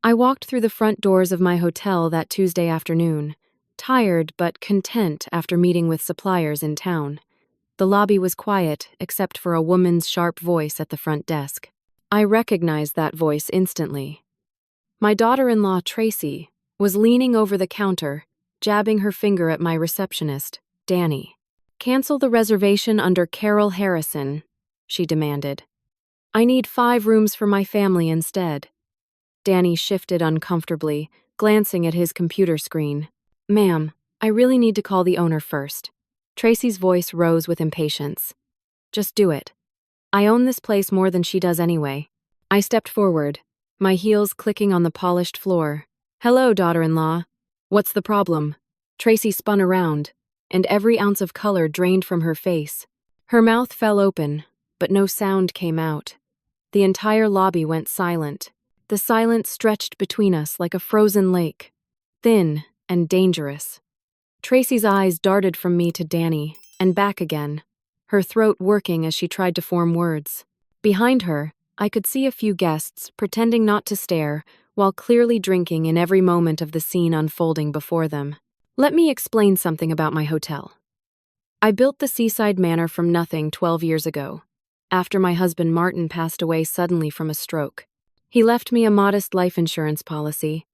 I walked through the front doors of my hotel that Tuesday afternoon, tired but content after meeting with suppliers in town. The lobby was quiet, except for a woman's sharp voice at the front desk. I recognized that voice instantly. My daughter-in-law, Tracy, was leaning over the counter, jabbing her finger at my receptionist, Danny. "Cancel the reservation under Carol Harrison," she demanded. "I need 5 rooms for my family instead." Danny shifted uncomfortably, glancing at his computer screen. "Ma'am, I really need to call the owner first." Tracy's voice rose with impatience. "Just do it. I own this place more than she does anyway." I stepped forward, my heels clicking on the polished floor. "Hello, daughter-in-law. What's the problem?" Tracy spun around, and every ounce of color drained from her face. Her mouth fell open, but no sound came out. The entire lobby went silent. The silence stretched between us like a frozen lake, thin and dangerous. Tracy's eyes darted from me to Danny, and back again, her throat working as she tried to form words. Behind her, I could see a few guests pretending not to stare while clearly drinking in every moment of the scene unfolding before them. Let me explain something about my hotel. I built the Seaside Manor from nothing 12 years ago, after my husband Martin passed away suddenly from a stroke. He left me a modest life insurance policy,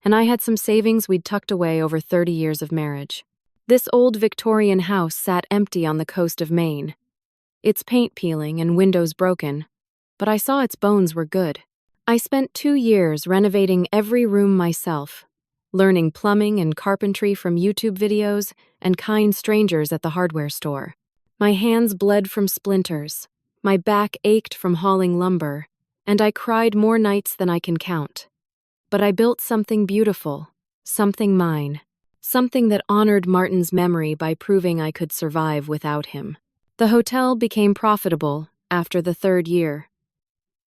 and I had some savings we'd tucked away over 30 years of marriage. This old Victorian house sat empty on the coast of Maine, its paint peeling and windows broken, but I saw its bones were good. I spent 2 years renovating every room myself, learning plumbing and carpentry from YouTube videos and kind strangers at the hardware store. My hands bled from splinters, my back ached from hauling lumber, and I cried more nights than I can count. But I built something beautiful, something mine, something that honored Martin's memory by proving I could survive without him. The hotel became profitable after the 3rd year.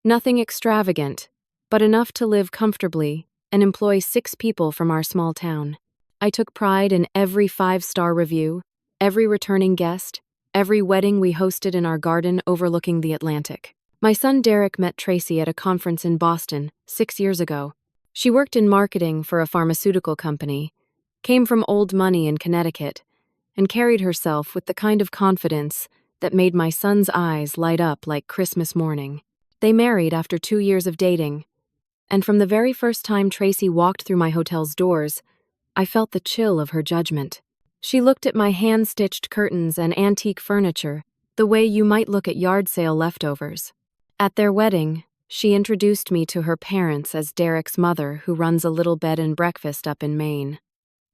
Nothing extravagant, but enough to live comfortably and employ 6 people from our small town. I took pride in every 5-star review, every returning guest, every wedding we hosted in our garden overlooking the Atlantic. My son Derek met Tracy at a conference in Boston 6 years ago. She worked in marketing for a pharmaceutical company, came from old money in Connecticut, and carried herself with the kind of confidence that made my son's eyes light up like Christmas morning. They married after 2 years of dating, and from the very first time Tracy walked through my hotel's doors, I felt the chill of her judgment. She looked at my hand-stitched curtains and antique furniture the way you might look at yard sale leftovers. At their wedding, she introduced me to her parents as Derek's mother, who runs a little bed and breakfast up in Maine.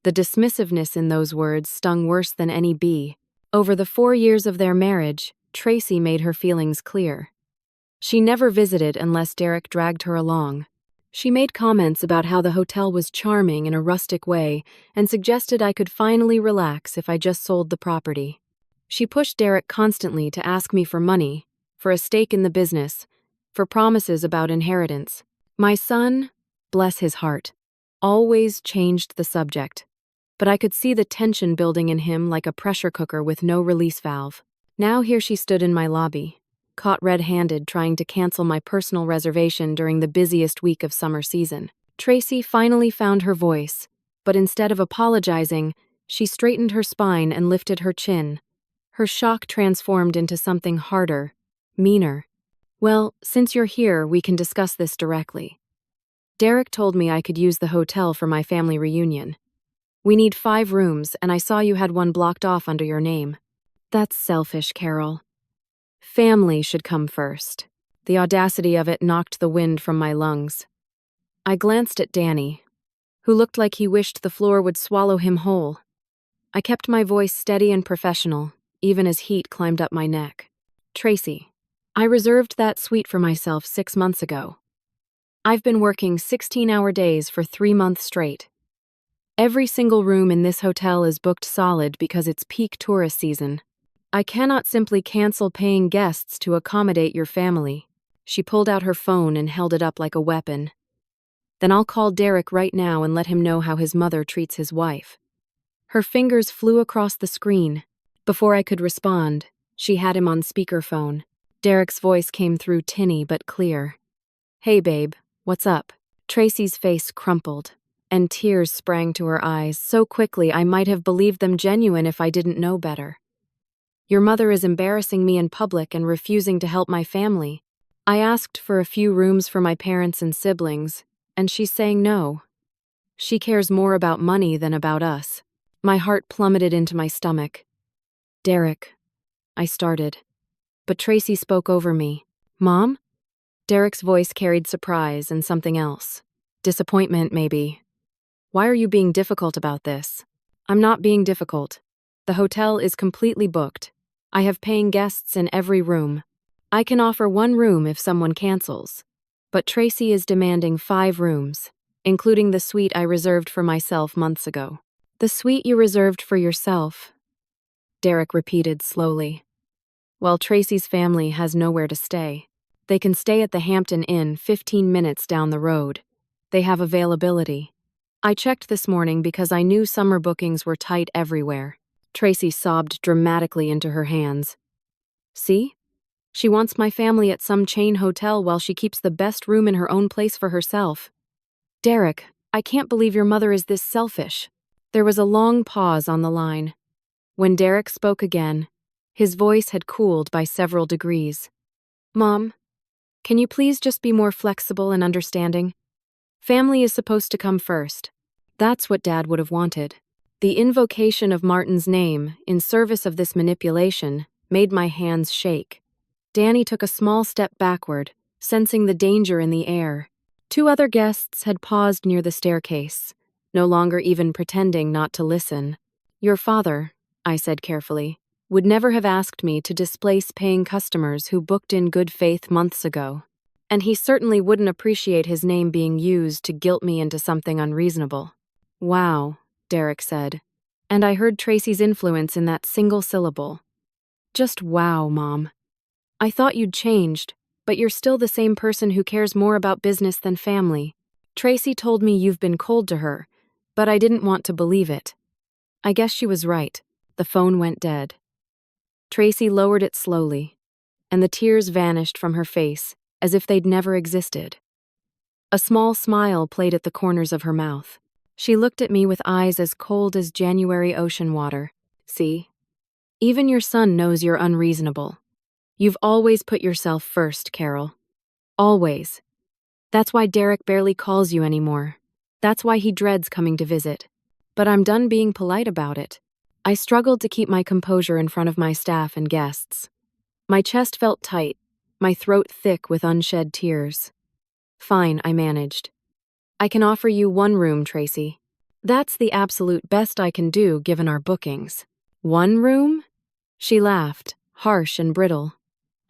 The dismissiveness in those words stung worse than any bee. Over the 4 years of their marriage, Tracy made her feelings clear. She never visited unless Derek dragged her along. She made comments about how the hotel was charming in a rustic way and suggested I could finally relax if I just sold the property. She pushed Derek constantly to ask me for money, for a stake in the business, for promises about inheritance. My son, bless his heart, always changed the subject, but I could see the tension building in him like a pressure cooker with no release valve. Now here she stood in my lobby, caught red-handed trying to cancel my personal reservation during the busiest week of summer season. Tracy finally found her voice, but instead of apologizing, she straightened her spine and lifted her chin. Her shock transformed into something harder, meaner. "Well, since you're here, we can discuss this directly. Derek told me I could use the hotel for my family reunion. We need 5 rooms, and I saw you had one blocked off under your name." "That's selfish, Carol. Family should come first." The audacity of it knocked the wind from my lungs. I glanced at Danny, who looked like he wished the floor would swallow him whole. I kept my voice steady and professional, even as heat climbed up my neck. "Tracy, I reserved that suite for myself 6 months ago. I've been working 16-hour days for 3 months straight. Every single room in this hotel is booked solid because it's peak tourist season. I cannot simply cancel paying guests to accommodate your family." She pulled out her phone and held it up like a weapon. "Then I'll call Derek right now and let him know how his mother treats his wife." Her fingers flew across the screen. Before I could respond, she had him on speakerphone. Derek's voice came through tinny but clear. "Hey babe, what's up?" Tracy's face crumpled, and tears sprang to her eyes so quickly I might have believed them genuine if I didn't know better. Your mother is embarrassing me in public and refusing to help my family. I asked for a few rooms for my parents and siblings, and she's saying no. She cares more about money than about us. My heart plummeted into my stomach. Derek, I started. But Tracy spoke over me. Mom? Derek's voice carried surprise and something else. Disappointment, maybe. Why are you being difficult about this? I'm not being difficult. The hotel is completely booked. I have paying guests in every room. I can offer one room if someone cancels. But Tracy is demanding 5 rooms, including the suite I reserved for myself months ago. The suite you reserved for yourself, Derek repeated slowly. Well, Tracy's family has nowhere to stay. They can stay at the Hampton Inn 15 minutes down the road. They have availability. I checked this morning because I knew summer bookings were tight everywhere. Tracy sobbed dramatically into her hands. See? She wants my family at some chain hotel while she keeps the best room in her own place for herself. Derek, I can't believe your mother is this selfish. There was a long pause on the line. When Derek spoke again, his voice had cooled by several degrees. Mom, can you please just be more flexible and understanding? Family is supposed to come first. That's what Dad would have wanted. The invocation of Martin's name, in service of this manipulation, made my hands shake. Danny took a small step backward, sensing the danger in the air. 2 other guests had paused near the staircase, no longer even pretending not to listen. Your father, I said carefully, would never have asked me to displace paying customers who booked in good faith months ago. And he certainly wouldn't appreciate his name being used to guilt me into something unreasonable. Wow, Derek said. And I heard Tracy's influence in that single syllable. Just wow, Mom. I thought you'd changed, but you're still the same person who cares more about business than family. Tracy told me you've been cold to her, but I didn't want to believe it. I guess she was right. The phone went dead. Tracy lowered it slowly, and the tears vanished from her face as if they'd never existed. A small smile played at the corners of her mouth. She looked at me with eyes as cold as January ocean water. See? Even your son knows you're unreasonable. You've always put yourself first, Carol. Always. That's why Derek barely calls you anymore. That's why he dreads coming to visit. But I'm done being polite about it. I struggled to keep my composure in front of my staff and guests. My chest felt tight, my throat thick with unshed tears. Fine, I managed. I can offer you 1 room, Tracy. That's the absolute best I can do given our bookings. 1 room? She laughed, harsh and brittle.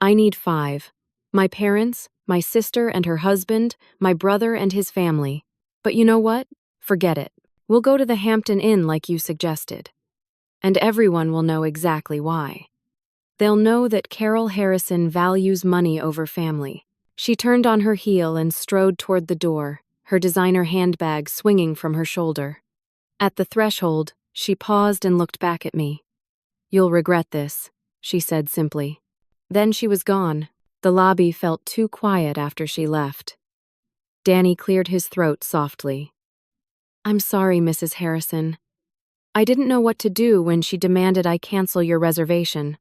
I need 5. My parents, my sister and her husband, my brother and his family. But you know what? Forget it. We'll go to the Hampton Inn like you suggested. And everyone will know exactly why. They'll know that Carol Harrison values money over family. She turned on her heel and strode toward the door, her designer handbag swinging from her shoulder. At the threshold, she paused and looked back at me. You'll regret this, she said simply. Then she was gone. The lobby felt too quiet after she left. Danny cleared his throat softly. I'm sorry, Mrs. Harrison. I didn't know what to do when she demanded I cancel your reservation.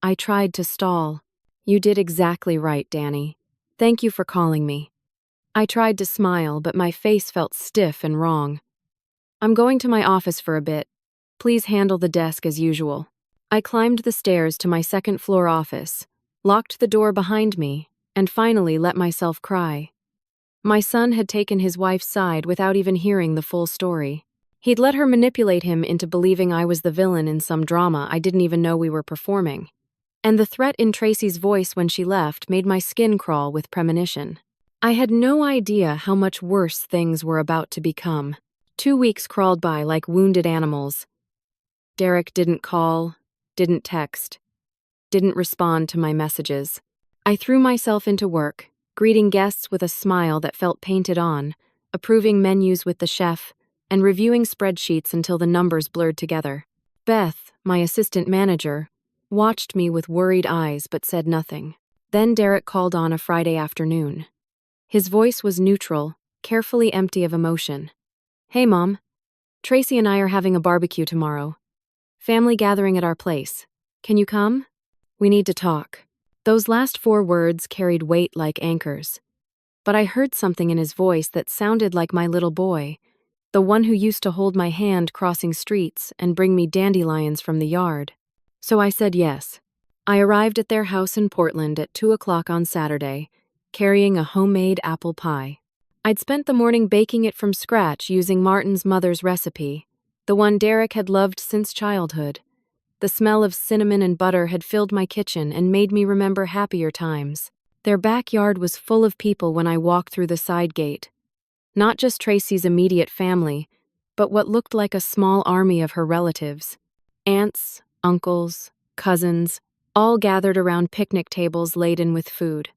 I tried to stall. You did exactly right, Danny. Thank you for calling me. I tried to smile, but my face felt stiff and wrong. I'm going to my office for a bit. Please handle the desk as usual. I climbed the stairs to my 2nd floor office, locked the door behind me, and finally let myself cry. My son had taken his wife's side without even hearing the full story. He'd let her manipulate him into believing I was the villain in some drama I didn't even know we were performing. And the threat in Tracy's voice when she left made my skin crawl with premonition. I had no idea how much worse things were about to become. 2 weeks crawled by like wounded animals. Derek didn't call, didn't text, didn't respond to my messages. I threw myself into work, greeting guests with a smile that felt painted on, approving menus with the chef, and reviewing spreadsheets until the numbers blurred together. Beth, my assistant manager, watched me with worried eyes but said nothing. Then Derek called on a Friday afternoon. His voice was neutral, carefully empty of emotion. Hey, Mom. Tracy and I are having a barbecue tomorrow. Family gathering at our place. Can you come? We need to talk. Those last 4 words carried weight like anchors. But I heard something in his voice that sounded like my little boy, the one who used to hold my hand crossing streets and bring me dandelions from the yard. So I said yes. I arrived at their house in Portland at 2 o'clock on Saturday, carrying a homemade apple pie. I'd spent the morning baking it from scratch using Martin's mother's recipe, the one Derek had loved since childhood. The smell of cinnamon and butter had filled my kitchen and made me remember happier times. Their backyard was full of people when I walked through the side gate. Not just Tracy's immediate family, but what looked like a small army of her relatives. Aunts, uncles, cousins, all gathered around picnic tables laden with food.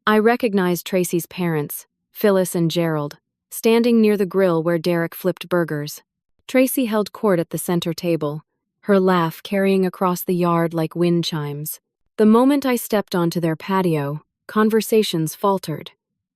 I recognized Tracy's parents, Phyllis and Gerald, standing near the grill where Derek flipped burgers. Tracy held court at the center table, her laugh carrying across the yard like wind chimes. The moment I stepped onto their patio, conversations faltered.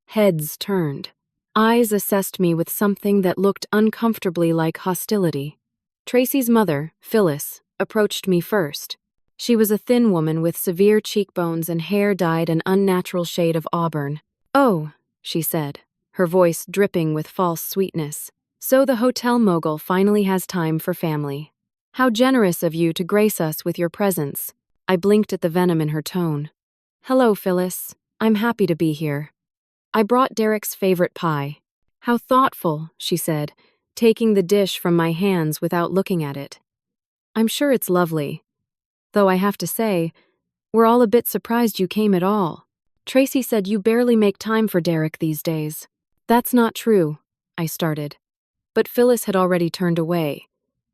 Heads turned. Eyes assessed me with something that looked uncomfortably like hostility. Tracy's mother, Phyllis, approached me first. She was a thin woman with severe cheekbones and hair dyed an unnatural shade of auburn. "Oh," she said, her voice dripping with false sweetness. "So the hotel mogul finally has time for family. How generous of you to grace us with your presence." I blinked at the venom in her tone. "Hello, Phyllis. I'm happy to be here. I brought Derek's favorite pie." "How thoughtful," she said, taking the dish from my hands without looking at it. "I'm sure it's lovely. Though I have to say, we're all a bit surprised you came at all. Tracy said you barely make time for Derek these days." "That's not true," I started. But Phyllis had already turned away,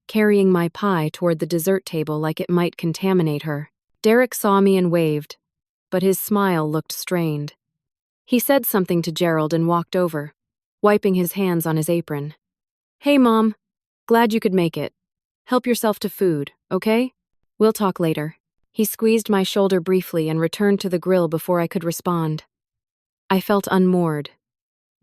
carrying my pie toward the dessert table like it might contaminate her. Derek saw me and waved, but his smile looked strained. He said something to Gerald and walked over, wiping his hands on his apron. "Hey, Mom. Glad you could make it. Help yourself to food, okay? We'll talk later." He squeezed my shoulder briefly and returned to the grill before I could respond. I felt unmoored,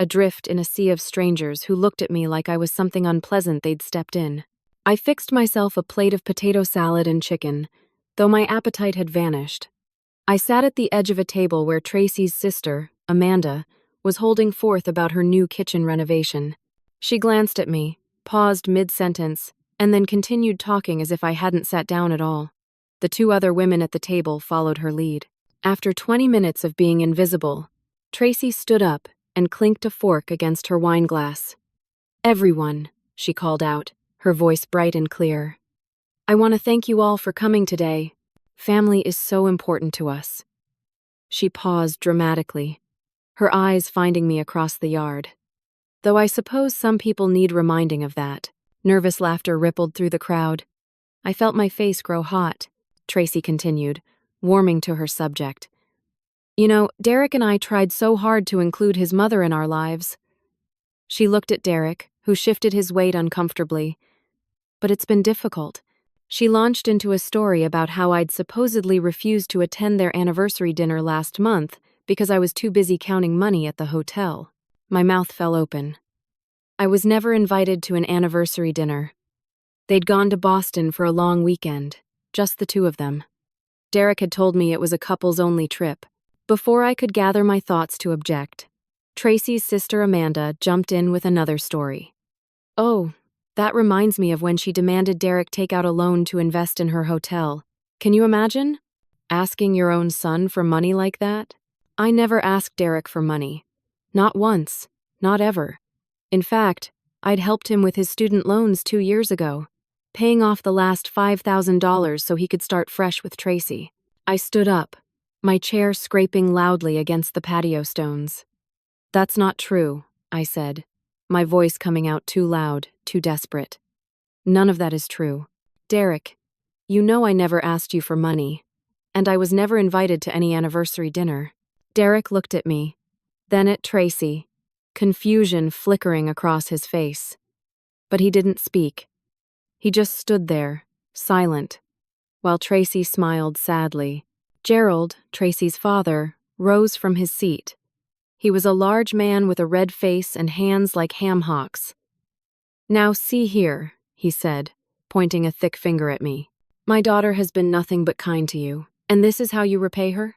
adrift in a sea of strangers who looked at me like I was something unpleasant they'd stepped in. I fixed myself a plate of potato salad and chicken, though my appetite had vanished. I sat at the edge of a table where Tracy's sister, Amanda, was holding forth about her new kitchen renovation. She glanced at me, paused mid-sentence, and then continued talking as if I hadn't sat down at all. The 2 other women at the table followed her lead. After 20 minutes of being invisible, Tracy stood up and clinked a fork against her wine glass. "Everyone," she called out, her voice bright and clear. "I want to thank you all for coming today. Family is so important to us." She paused dramatically, her eyes finding me across the yard. "Though I suppose some people need reminding of that." Nervous laughter rippled through the crowd. I felt my face grow hot. Tracy continued, warming to her subject. "You know, Derek and I tried so hard to include his mother in our lives." She looked at Derek, who shifted his weight uncomfortably. "But it's been difficult." She launched into a story about how I'd supposedly refused to attend their anniversary dinner last month because I was too busy counting money at the hotel. My mouth fell open. I was never invited to an anniversary dinner. They'd gone to Boston for a long weekend, just the 2 of them. Derek had told me it was a couples-only trip. Before I could gather my thoughts to object, Tracy's sister Amanda jumped in with another story. "Oh, that reminds me of when she demanded Derek take out a loan to invest in her hotel. Can you imagine? Asking your own son for money like that?" "I never asked Derek for money. Not once. Not ever. In fact, I'd helped him with his student loans 2 years ago, paying off the last $5,000 so he could start fresh with Tracy." I stood up, my chair scraping loudly against the patio stones. "That's not true," I said, my voice coming out too loud, too desperate. "None of that is true. Derek, you know I never asked you for money, and I was never invited to any anniversary dinner." Derek looked at me, then at Tracy, confusion flickering across his face. But he didn't speak. He just stood there, silent, while Tracy smiled sadly. Gerald, Tracy's father, rose from his seat. He was a large man with a red face and hands like ham hocks. "Now see here," he said, pointing a thick finger at me. "My daughter has been nothing but kind to you, and this is how you repay her?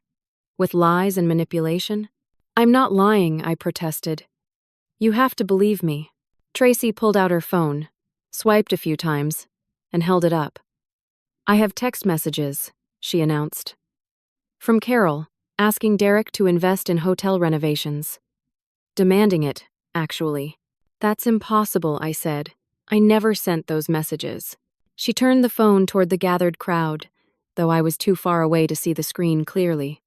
With lies and manipulation?" "I'm not lying," I protested. "You have to believe me." Tracy pulled out her phone, swiped a few times, and held it up. "I have text messages," she announced. "From Carol, asking Derek to invest in hotel renovations. Demanding it, actually." "That's impossible," I said. "I never sent those messages." She turned the phone toward the gathered crowd, though I was too far away to see the screen clearly.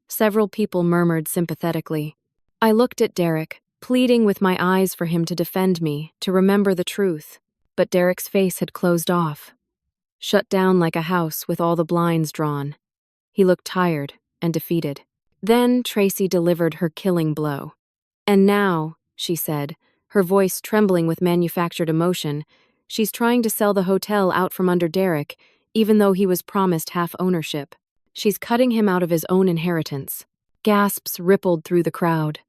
Several people murmured sympathetically. I looked at Derek, pleading with my eyes for him to defend me, to remember the truth. But Derek's face had closed off, shut down like a house with all the blinds drawn. He looked tired and defeated. Then Tracy delivered her killing blow. "And now," she said, her voice trembling with manufactured emotion, "she's trying to sell the hotel out from under Derek, even though he was promised half ownership. She's cutting him out of his own inheritance." Gasps rippled through the crowd.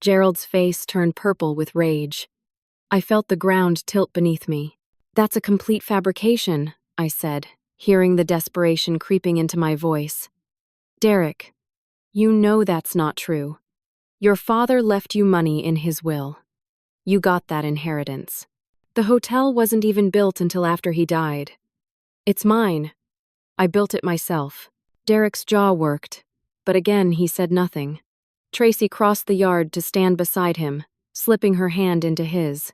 Gerald's face turned purple with rage. I felt the ground tilt beneath me. "That's a complete fabrication," I said, hearing the desperation creeping into my voice. "Derek, you know that's not true. Your father left you money in his will. You got that inheritance. The hotel wasn't even built until after he died. It's mine. I built it myself." Derek's jaw worked, but again he said nothing. Tracy crossed the yard to stand beside him, slipping her hand into his.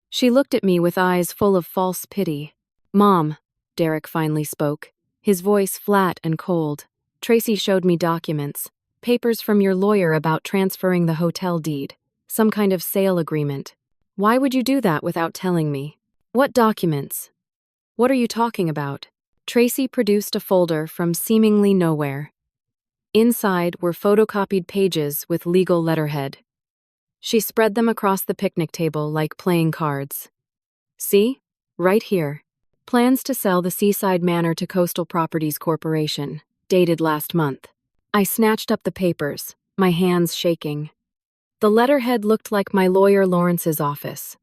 She looked at me with eyes full of false pity. "Mom," Derek finally spoke, his voice flat and cold. "Tracy showed me documents, papers from your lawyer about transferring the hotel deed, some kind of sale agreement. Why would you do that without telling me?" "What documents? What are you talking about?" Tracy produced a folder from seemingly nowhere. Inside were photocopied pages with legal letterhead. She spread them across the picnic table like playing cards. "See? Right here. Plans to sell the Seaside Manor to Coastal Properties Corporation, dated last month." I snatched up the papers, my hands shaking. The letterhead looked like my lawyer Lawrence's office.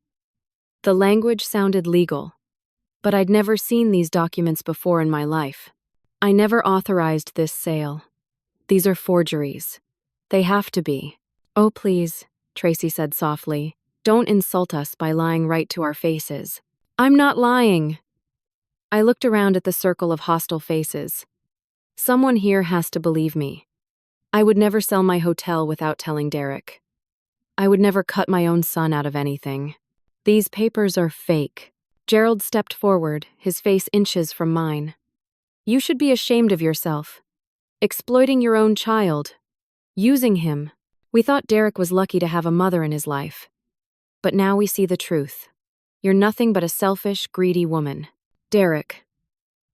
The language sounded legal, but I'd never seen these documents before in my life. "I never authorized this sale. These are forgeries. They have to be." "Oh, please," Tracy said softly. "Don't insult us by lying right to our faces." "I'm not lying." I looked around at the circle of hostile faces. Someone here has to believe me. I would never sell my hotel without telling Derek. I would never cut my own son out of anything. These papers are fake. Gerald stepped forward, his face inches from mine. "You should be ashamed of yourself. Exploiting your own child. Using him. We thought Derek was lucky to have a mother in his life. But now we see the truth. You're nothing but a selfish, greedy woman." "Derek."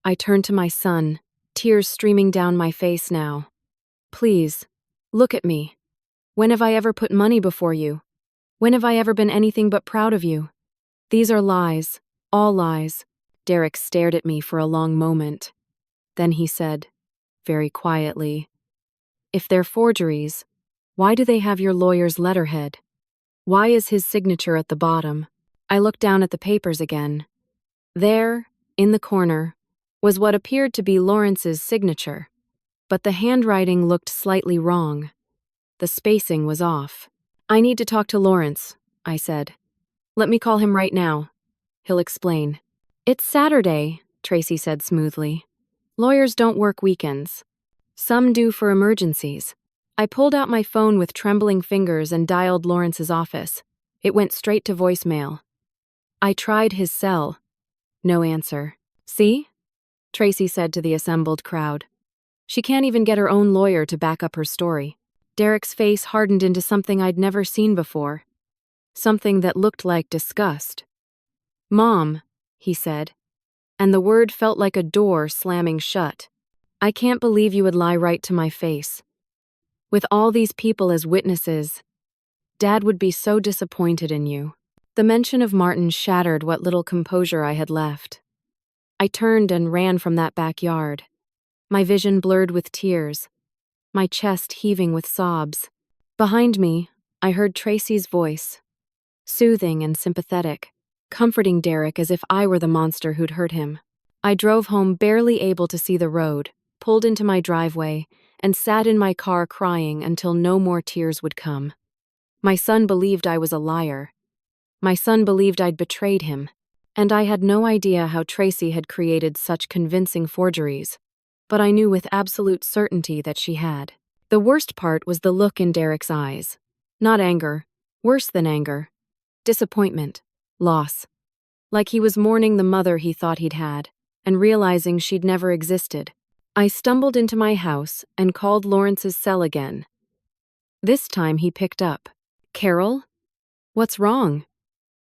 I turned to my son, tears streaming down my face now. "Please, look at me. When have I ever put money before you? When have I ever been anything but proud of you? These are lies, all lies." Derek stared at me for a long moment. Then he said, very quietly, "If they're forgeries, why do they have your lawyer's letterhead? Why is his signature at the bottom?" I looked down at the papers again. There, in the corner, was what appeared to be Lawrence's signature, but the handwriting looked slightly wrong. The spacing was off. "I need to talk to Lawrence," I said. "Let me call him right now. He'll explain." "It's Saturday," Tracy said smoothly. "Lawyers don't work weekends. Some do for emergencies." I pulled out my phone with trembling fingers and dialed Lawrence's office. It went straight to voicemail. I tried his cell. No answer. "See?" Tracy said to the assembled crowd. "She can't even get her own lawyer to back up her story." Derek's face hardened into something I'd never seen before. Something that looked like disgust. "Mom," he said, and the word felt like a door slamming shut. "I can't believe you would lie right to my face. With all these people as witnesses, Dad would be so disappointed in you." The mention of Martin shattered what little composure I had left. I turned and ran from that backyard, my vision blurred with tears, my chest heaving with sobs. Behind me, I heard Tracy's voice, soothing and sympathetic, comforting Derek as if I were the monster who'd hurt him. I drove home barely able to see the road, pulled into my driveway, and sat in my car crying until no more tears would come. My son believed I was a liar. My son believed I'd betrayed him, and I had no idea how Tracy had created such convincing forgeries, but I knew with absolute certainty that she had. The worst part was the look in Derek's eyes. Not anger, worse than anger. Disappointment, loss. Like he was mourning the mother he thought he'd had, and realizing she'd never existed. I stumbled into my house and called Lawrence's cell again. This time he picked up. "Carol? What's wrong?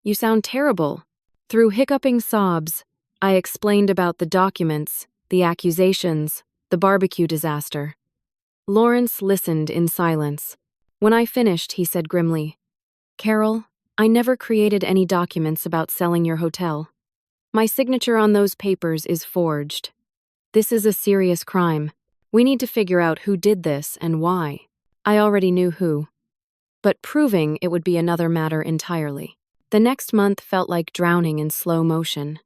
You sound terrible." Through hiccuping sobs, I explained about the documents, the accusations, the barbecue disaster. Lawrence listened in silence. When I finished, he said grimly, "Carol, I never created any documents about selling your hotel. My signature on those papers is forged. This is a serious crime. We need to figure out who did this and why." I already knew who, but proving it would be another matter entirely. The next month felt like drowning in slow motion.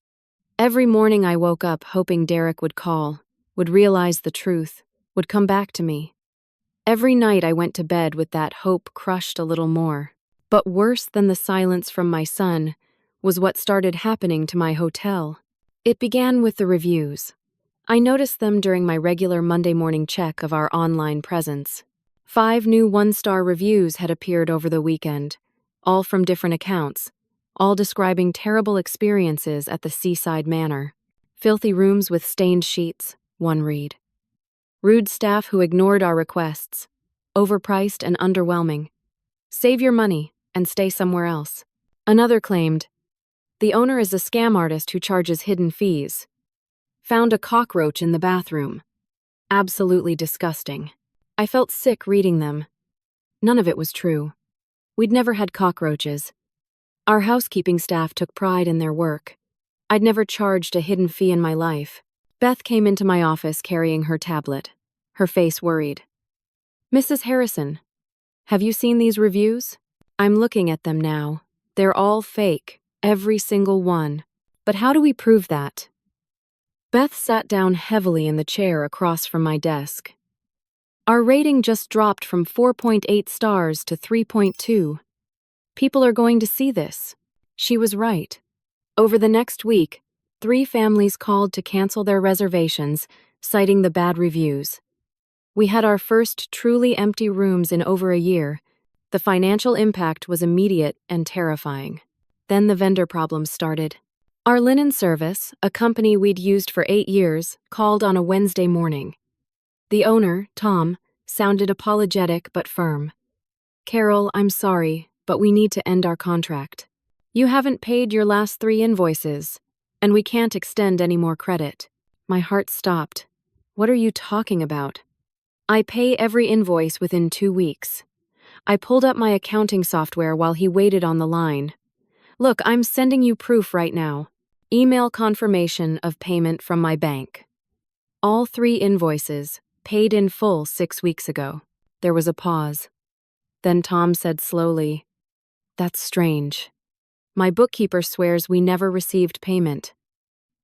Every morning I woke up hoping Derek would call, would realize the truth, would come back to me. Every night I went to bed with that hope crushed a little more. But worse than the silence from my son was what started happening to my hotel. It began with the reviews. I noticed them during my regular Monday morning check of our online presence. 5 new 1-star reviews had appeared over the weekend, all from different accounts, all describing terrible experiences at the Seaside Manor. Filthy rooms with stained sheets, one read. Rude staff who ignored our requests. Overpriced and underwhelming. Save your money and stay somewhere else. Another claimed, "The owner is a scam artist who charges hidden fees. Found a cockroach in the bathroom. Absolutely disgusting." I felt sick reading them. None of it was true. We'd never had cockroaches. Our housekeeping staff took pride in their work. I'd never charged a hidden fee in my life. Beth came into my office carrying her tablet, her face worried. "Mrs. Harrison, have you seen these reviews?" "I'm looking at them now. They're all fake, every single one. But how do we prove that?" Beth sat down heavily in the chair across from my desk. "Our rating just dropped from 4.8 stars to 3.2. People are going to see this." She was right. Over the next week, 3 families called to cancel their reservations, citing the bad reviews. We had our first truly empty rooms in over a year. The financial impact was immediate and terrifying. Then the vendor problems started. Our linen service, a company we'd used for 8 years, called on a Wednesday morning. The owner, Tom, sounded apologetic but firm. "Carol, I'm sorry, but we need to end our contract. You haven't paid your last 3 invoices, and we can't extend any more credit." My heart stopped. "What are you talking about?" "I pay every invoice within 2 weeks. I pulled up my accounting software while he waited on the line. Look, I'm sending you proof right now. Email confirmation of payment from my bank. All 3 invoices, paid in full 6 weeks ago." There was a pause. Then Tom said slowly, "That's strange. My bookkeeper swears we never received payment.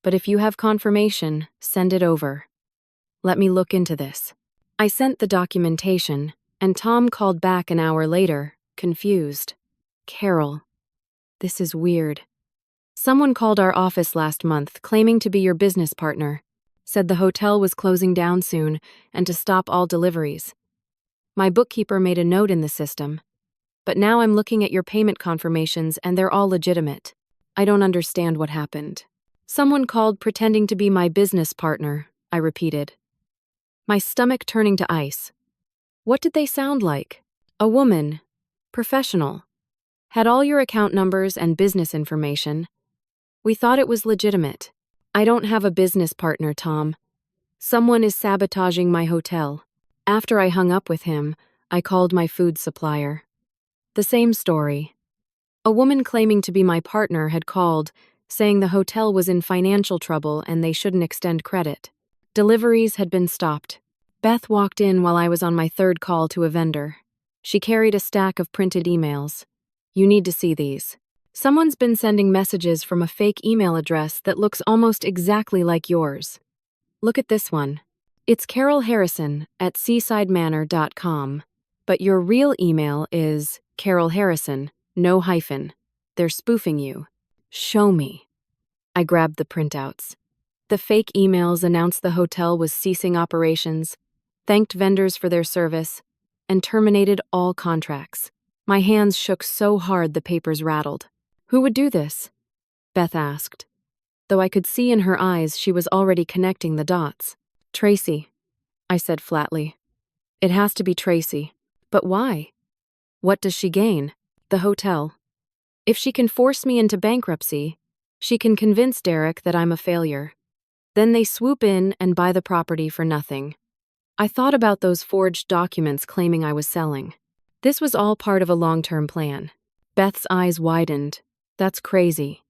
But if you have confirmation, send it over. Let me look into this." I sent the documentation, and Tom called back an hour later, confused. "Carol, this is weird. Someone called our office last month claiming to be your business partner, said the hotel was closing down soon and to stop all deliveries. My bookkeeper made a note in the system. But now I'm looking at your payment confirmations and they're all legitimate. I don't understand what happened." "Someone called pretending to be my business partner," I repeated, my stomach turning to ice. What did they sound like? A woman, professional, had all your account numbers and business information. We thought it was legitimate. "I don't have a business partner, Tom. Someone is sabotaging my hotel." After I hung up with him, I called my food supplier. The same story. A woman claiming to be my partner had called, saying the hotel was in financial trouble and they shouldn't extend credit. Deliveries had been stopped. Beth walked in while I was on my 3rd call to a vendor. She carried a stack of printed emails. You need to see these. Someone's been sending messages from a fake email address that looks almost exactly like yours. Look at this one. It's Carol Harrison at seasidemanor.com, but your real email is Carol Harrison, no hyphen. They're spoofing you. Show me. I grabbed the printouts. The fake emails announced the hotel was ceasing operations, thanked vendors for their service, and terminated all contracts. My hands shook so hard the papers rattled. Who would do this? Beth asked. Though I could see in her eyes she was already connecting the dots. Tracy, I said flatly. It has to be Tracy. But why? What does she gain? The hotel. If she can force me into bankruptcy, she can convince Derek that I'm a failure. Then they swoop in and buy the property for nothing. I thought about those forged documents claiming I was selling. This was all part of a long-term plan. Beth's eyes widened. That's crazy.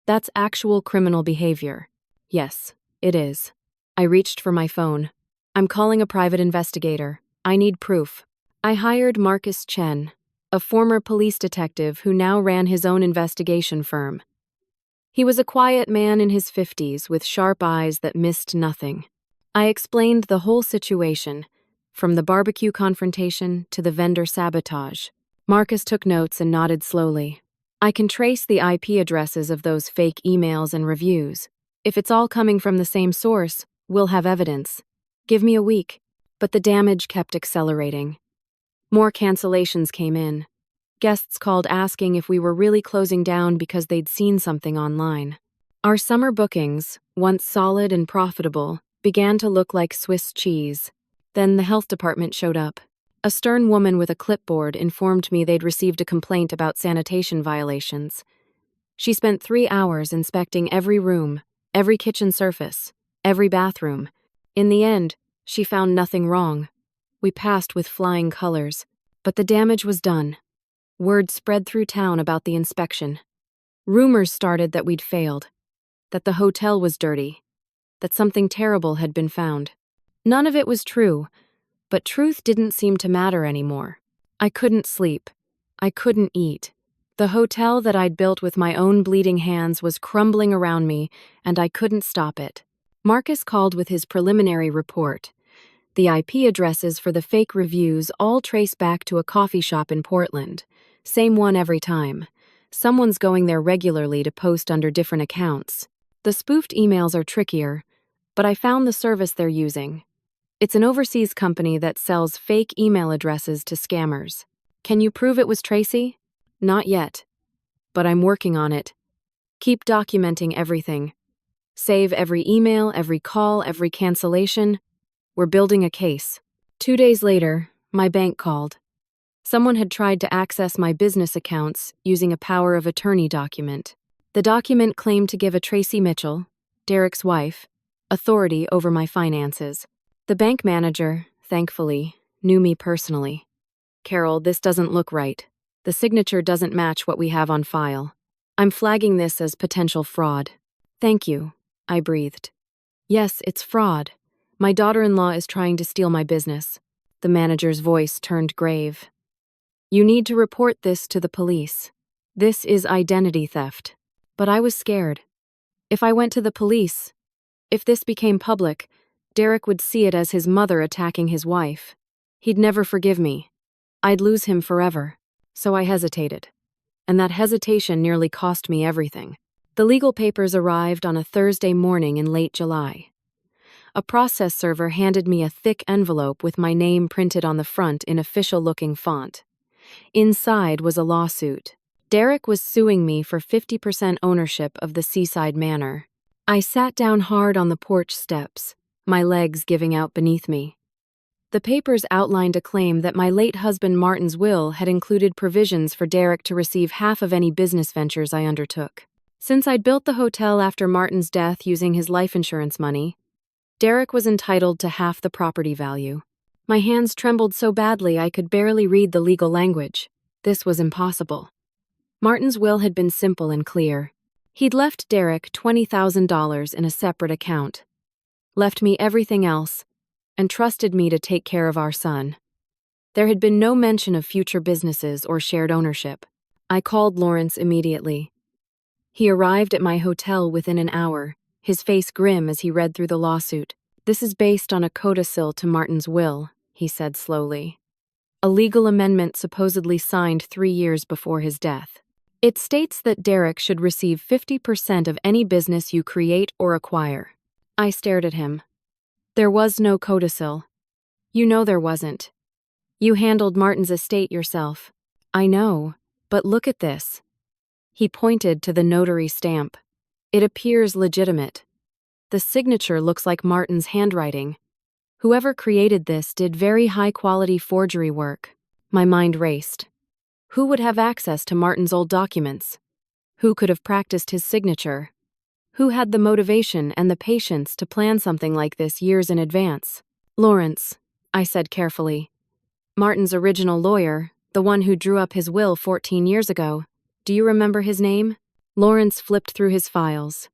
That's actual criminal behavior. Yes, it is. I reached for my phone. I'm calling a private investigator. I need proof. I hired Marcus Chen, a former police detective who now ran his own investigation firm. He was a quiet man in his 50s with sharp eyes that missed nothing. I explained the whole situation, from the barbecue confrontation to the vendor sabotage. Marcus took notes and nodded slowly. I can trace the IP addresses of those fake emails and reviews. If it's all coming from the same source, we'll have evidence. Give me a week. But the damage kept accelerating. More cancellations came in. Guests called asking if we were really closing down because they'd seen something online. Our summer bookings, once solid and profitable, began to look like Swiss cheese. Then the health department showed up. A stern woman with a clipboard informed me they'd received a complaint about sanitation violations. She spent 3 hours inspecting every room, every kitchen surface, every bathroom. In the end, she found nothing wrong. We passed with flying colors, but the damage was done. Word spread through town about the inspection. Rumors started that we'd failed, that the hotel was dirty, that something terrible had been found. None of it was true, but truth didn't seem to matter anymore. I couldn't sleep. I couldn't eat. The hotel that I'd built with my own bleeding hands was crumbling around me, and I couldn't stop it. Marcus called with his preliminary report. The IP addresses for the fake reviews all trace back to a coffee shop in Portland. Same one every time. Someone's going there regularly to post under different accounts. The spoofed emails are trickier, but I found the service they're using. It's an overseas company that sells fake email addresses to scammers. Can you prove it was Tracy? Not yet. But I'm working on it. Keep documenting everything. Save every email, every call, every cancellation. We're building a case. 2 days later, my bank called. Someone had tried to access my business accounts using a power of attorney document. The document claimed to give a Tracy Mitchell, Derek's wife, authority over my finances. The bank manager, thankfully, knew me personally. Carol, this doesn't look right. The signature doesn't match what we have on file. I'm flagging this as potential fraud. Thank you, I breathed. Yes, it's fraud. My daughter-in-law is trying to steal my business. The manager's voice turned grave. You need to report this to the police. This is identity theft. But I was scared. If I went to the police, if this became public, Derek would see it as his mother attacking his wife. He'd never forgive me. I'd lose him forever. So I hesitated. And that hesitation nearly cost me everything. The legal papers arrived on a Thursday morning in late July. A process server handed me a thick envelope with my name printed on the front in official-looking font. Inside was a lawsuit. Derek was suing me for 50% ownership of the Seaside Manor. I sat down hard on the porch steps, my legs giving out beneath me. The papers outlined a claim that my late husband Martin's will had included provisions for Derek to receive half of any business ventures I undertook. Since I'd built the hotel after Martin's death using his life insurance money, Derek was entitled to half the property value. My hands trembled so badly I could barely read the legal language. This was impossible. Martin's will had been simple and clear. He'd left Derek $20,000 in a separate account, left me everything else, and trusted me to take care of our son. There had been no mention of future businesses or shared ownership. I called Lawrence immediately. He arrived at my hotel within an hour, his face grim as he read through the lawsuit. "This is based on a codicil to Martin's will," he said slowly. "A legal amendment supposedly signed 3 years before his death. It states that Derek should receive 50% of any business you create or acquire." I stared at him. "There was no codicil." "You know there wasn't. You handled Martin's estate yourself." "I know, but look at this." He pointed to the notary stamp. "It appears legitimate. The signature looks like Martin's handwriting. Whoever created this did very high-quality forgery work." My mind raced. Who would have access to Martin's old documents? Who could have practiced his signature? Who had the motivation and the patience to plan something like this years in advance? "Lawrence," I said carefully. "Martin's original lawyer, the one who drew up his will 14 years ago. Do you remember his name?" Lawrence flipped through his files.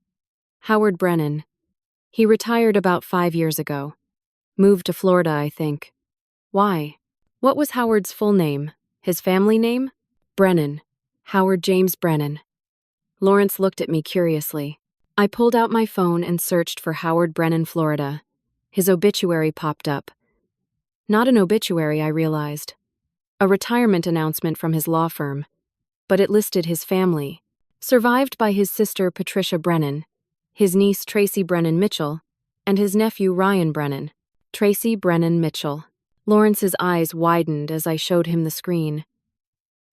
"Howard Brennan. He retired about 5 years ago. Moved to Florida, I think." "Why? What was Howard's full name? His family name?" "Brennan. Howard James Brennan." Lawrence looked at me curiously. I pulled out my phone and searched for Howard Brennan, Florida. His obituary popped up. Not an obituary, I realized. A retirement announcement from his law firm. But it listed his family. Survived by his sister Patricia Brennan, his niece Tracy Brennan Mitchell, and his nephew Ryan Brennan. Tracy Brennan Mitchell. Lawrence's eyes widened as I showed him the screen.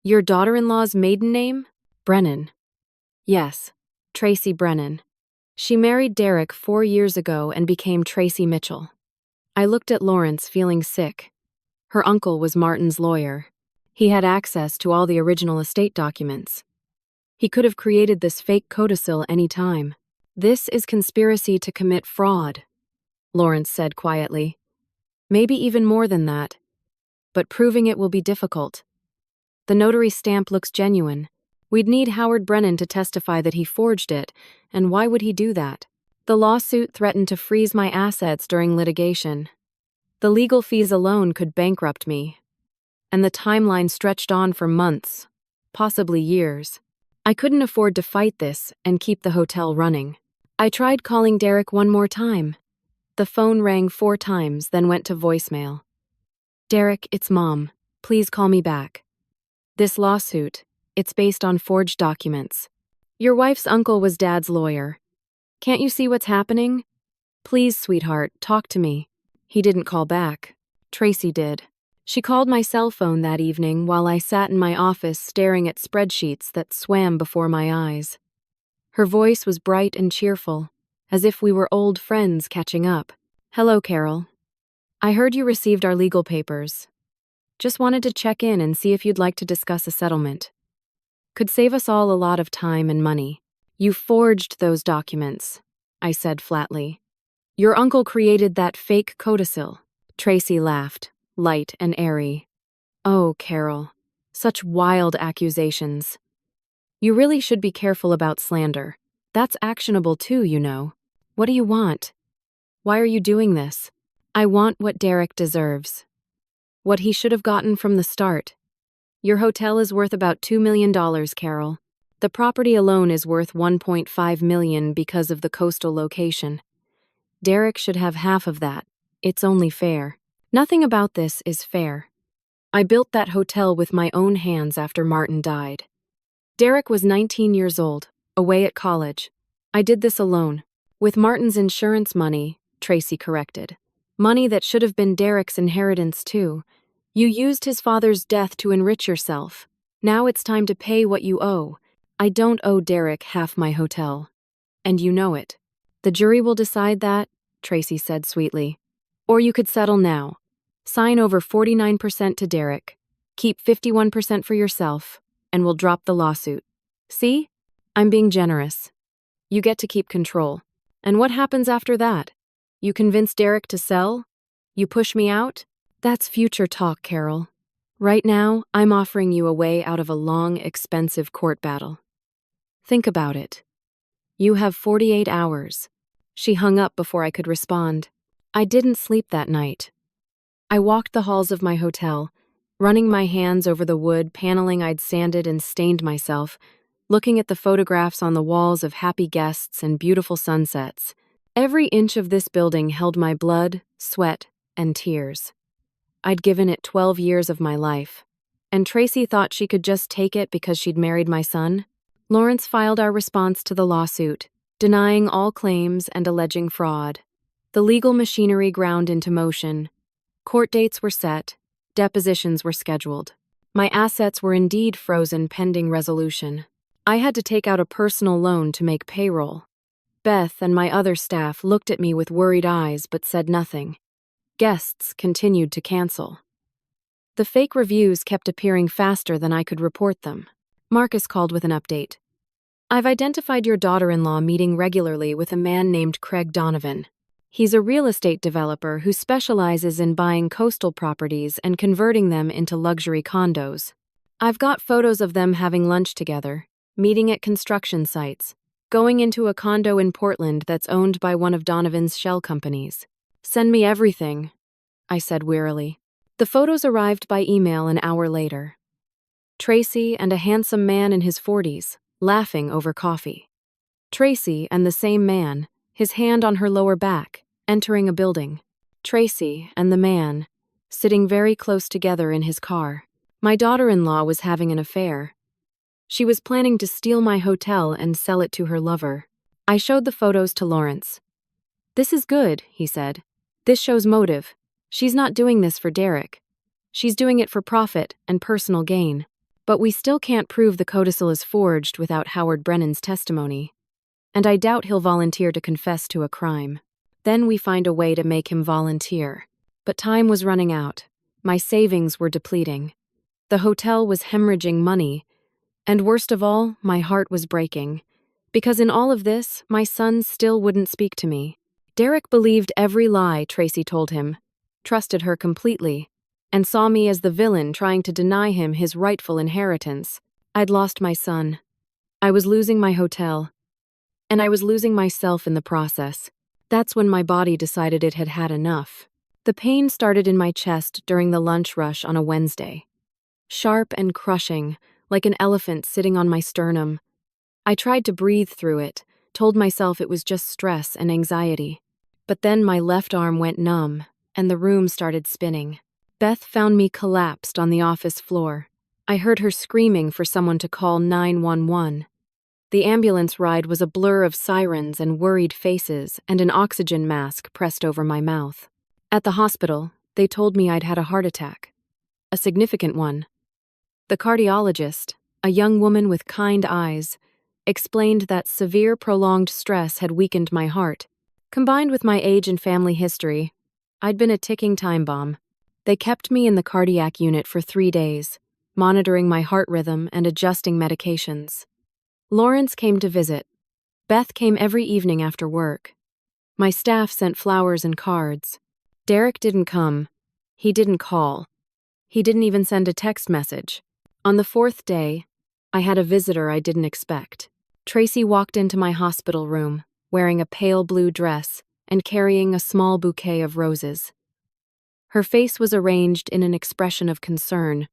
"Your daughter-in-law's maiden name?" "Brennan." "Yes, Tracy Brennan. She married Derek 4 years ago and became Tracy Mitchell." I looked at Lawrence, feeling sick. Her uncle was Martin's lawyer. He had access to all the original estate documents. He could have created this fake codicil any time. "This is conspiracy to commit fraud," Lawrence said quietly. "Maybe even more than that. But proving it will be difficult. The notary stamp looks genuine. We'd need Howard Brennan to testify that he forged it, and why would he do that? The lawsuit threatened to freeze my assets during litigation. The legal fees alone could bankrupt me. And the timeline stretched on for months, possibly years. I couldn't afford to fight this and keep the hotel running. I tried calling Derek one more time. The phone rang 4 times, then went to voicemail. "Derek, it's Mom. Please call me back. This lawsuit, it's based on forged documents. Your wife's uncle was Dad's lawyer. Can't you see what's happening? Please, sweetheart, talk to me." He didn't call back. Tracy did. She called my cell phone that evening while I sat in my office staring at spreadsheets that swam before my eyes. Her voice was bright and cheerful, as if we were old friends catching up. "Hello, Carol. I heard you received our legal papers. Just wanted to check in and see if you'd like to discuss a settlement. Could save us all a lot of time and money." "You forged those documents," I said flatly. "Your uncle created that fake codicil." Tracy laughed, light and airy. "Oh, Carol, such wild accusations. You really should be careful about slander. That's actionable too, you know. What do you want? Why are you doing this?" "I want what Derek deserves. What he should have gotten from the start. Your hotel is worth about $2 million, Carol. The property alone is worth $1.5 million because of the coastal location. Derek should have half of that. It's only fair. Nothing about this is fair. I built that hotel with my own hands after Martin died. Derek was 19 years old, away at college. I did this alone. With Martin's insurance money," Tracy corrected. "Money that should have been Derek's inheritance too. You used his father's death to enrich yourself. Now it's time to pay what you owe. I don't owe Derek half my hotel. And you know it." "The jury will decide that," Tracy said sweetly. "Or you could settle now. Sign over 49% to Derek. Keep 51% for yourself, and we'll drop the lawsuit. See? I'm being generous. You get to keep control. And what happens after that? You convince Derek to sell? You push me out? That's future talk, Carol. Right now, I'm offering you a way out of a long, expensive court battle. Think about it. You have 48 hours. She hung up before I could respond. I didn't sleep that night. I walked the halls of my hotel, running my hands over the wood paneling I'd sanded and stained myself, looking at the photographs on the walls of happy guests and beautiful sunsets. Every inch of this building held my blood, sweat, and tears. I'd given it 12 years of my life. And Tracy thought she could just take it because she'd married my son? Lawrence filed our response to the lawsuit, denying all claims and alleging fraud. The legal machinery ground into motion. Court dates were set, depositions were scheduled. My assets were indeed frozen pending resolution. I had to take out a personal loan to make payroll. Beth and my other staff looked at me with worried eyes but said nothing. Guests continued to cancel. The fake reviews kept appearing faster than I could report them. Marcus called with an update. I've identified your daughter-in-law meeting regularly with a man named Craig Donovan. He's a real estate developer who specializes in buying coastal properties and converting them into luxury condos. I've got photos of them having lunch together, meeting at construction sites, going into a condo in Portland that's owned by one of Donovan's shell companies. Send me everything, I said wearily. The photos arrived by email an hour later. Tracy and a handsome man in his 40s, laughing over coffee. Tracy and the same man, his hand on her lower back, entering a building. Tracy and the man, sitting very close together in his car. My daughter-in-law was having an affair. She was planning to steal my hotel and sell it to her lover. I showed the photos to Lawrence. This is good, he said. This shows motive. She's not doing this for Derek. She's doing it for profit and personal gain. But we still can't prove the codicil is forged without Howard Brennan's testimony. And I doubt he'll volunteer to confess to a crime. Then we find a way to make him volunteer. But time was running out. My savings were depleting. The hotel was hemorrhaging money. And worst of all, my heart was breaking. Because in all of this, my son still wouldn't speak to me. Derek believed every lie Tracy told him, trusted her completely, and saw me as the villain trying to deny him his rightful inheritance. I'd lost my son. I was losing my hotel. And I was losing myself in the process. That's when my body decided it had had enough. The pain started in my chest during the lunch rush on a Wednesday. Sharp and crushing, like an elephant sitting on my sternum. I tried to breathe through it, told myself it was just stress and anxiety. But then my left arm went numb, and the room started spinning. Beth found me collapsed on the office floor. I heard her screaming for someone to call 911. The ambulance ride was a blur of sirens and worried faces and an oxygen mask pressed over my mouth. At the hospital, they told me I'd had a heart attack. A significant one. The cardiologist, a young woman with kind eyes, explained that severe prolonged stress had weakened my heart. Combined with my age and family history, I'd been a ticking time bomb. They kept me in the cardiac unit for 3 days, monitoring my heart rhythm and adjusting medications. Lawrence came to visit. Beth came every evening after work. My staff sent flowers and cards. Derek didn't come. He didn't call. He didn't even send a text message. On the 4th day, I had a visitor I didn't expect. Tracy walked into my hospital room, wearing a pale blue dress and carrying a small bouquet of roses. Her face was arranged in an expression of concern,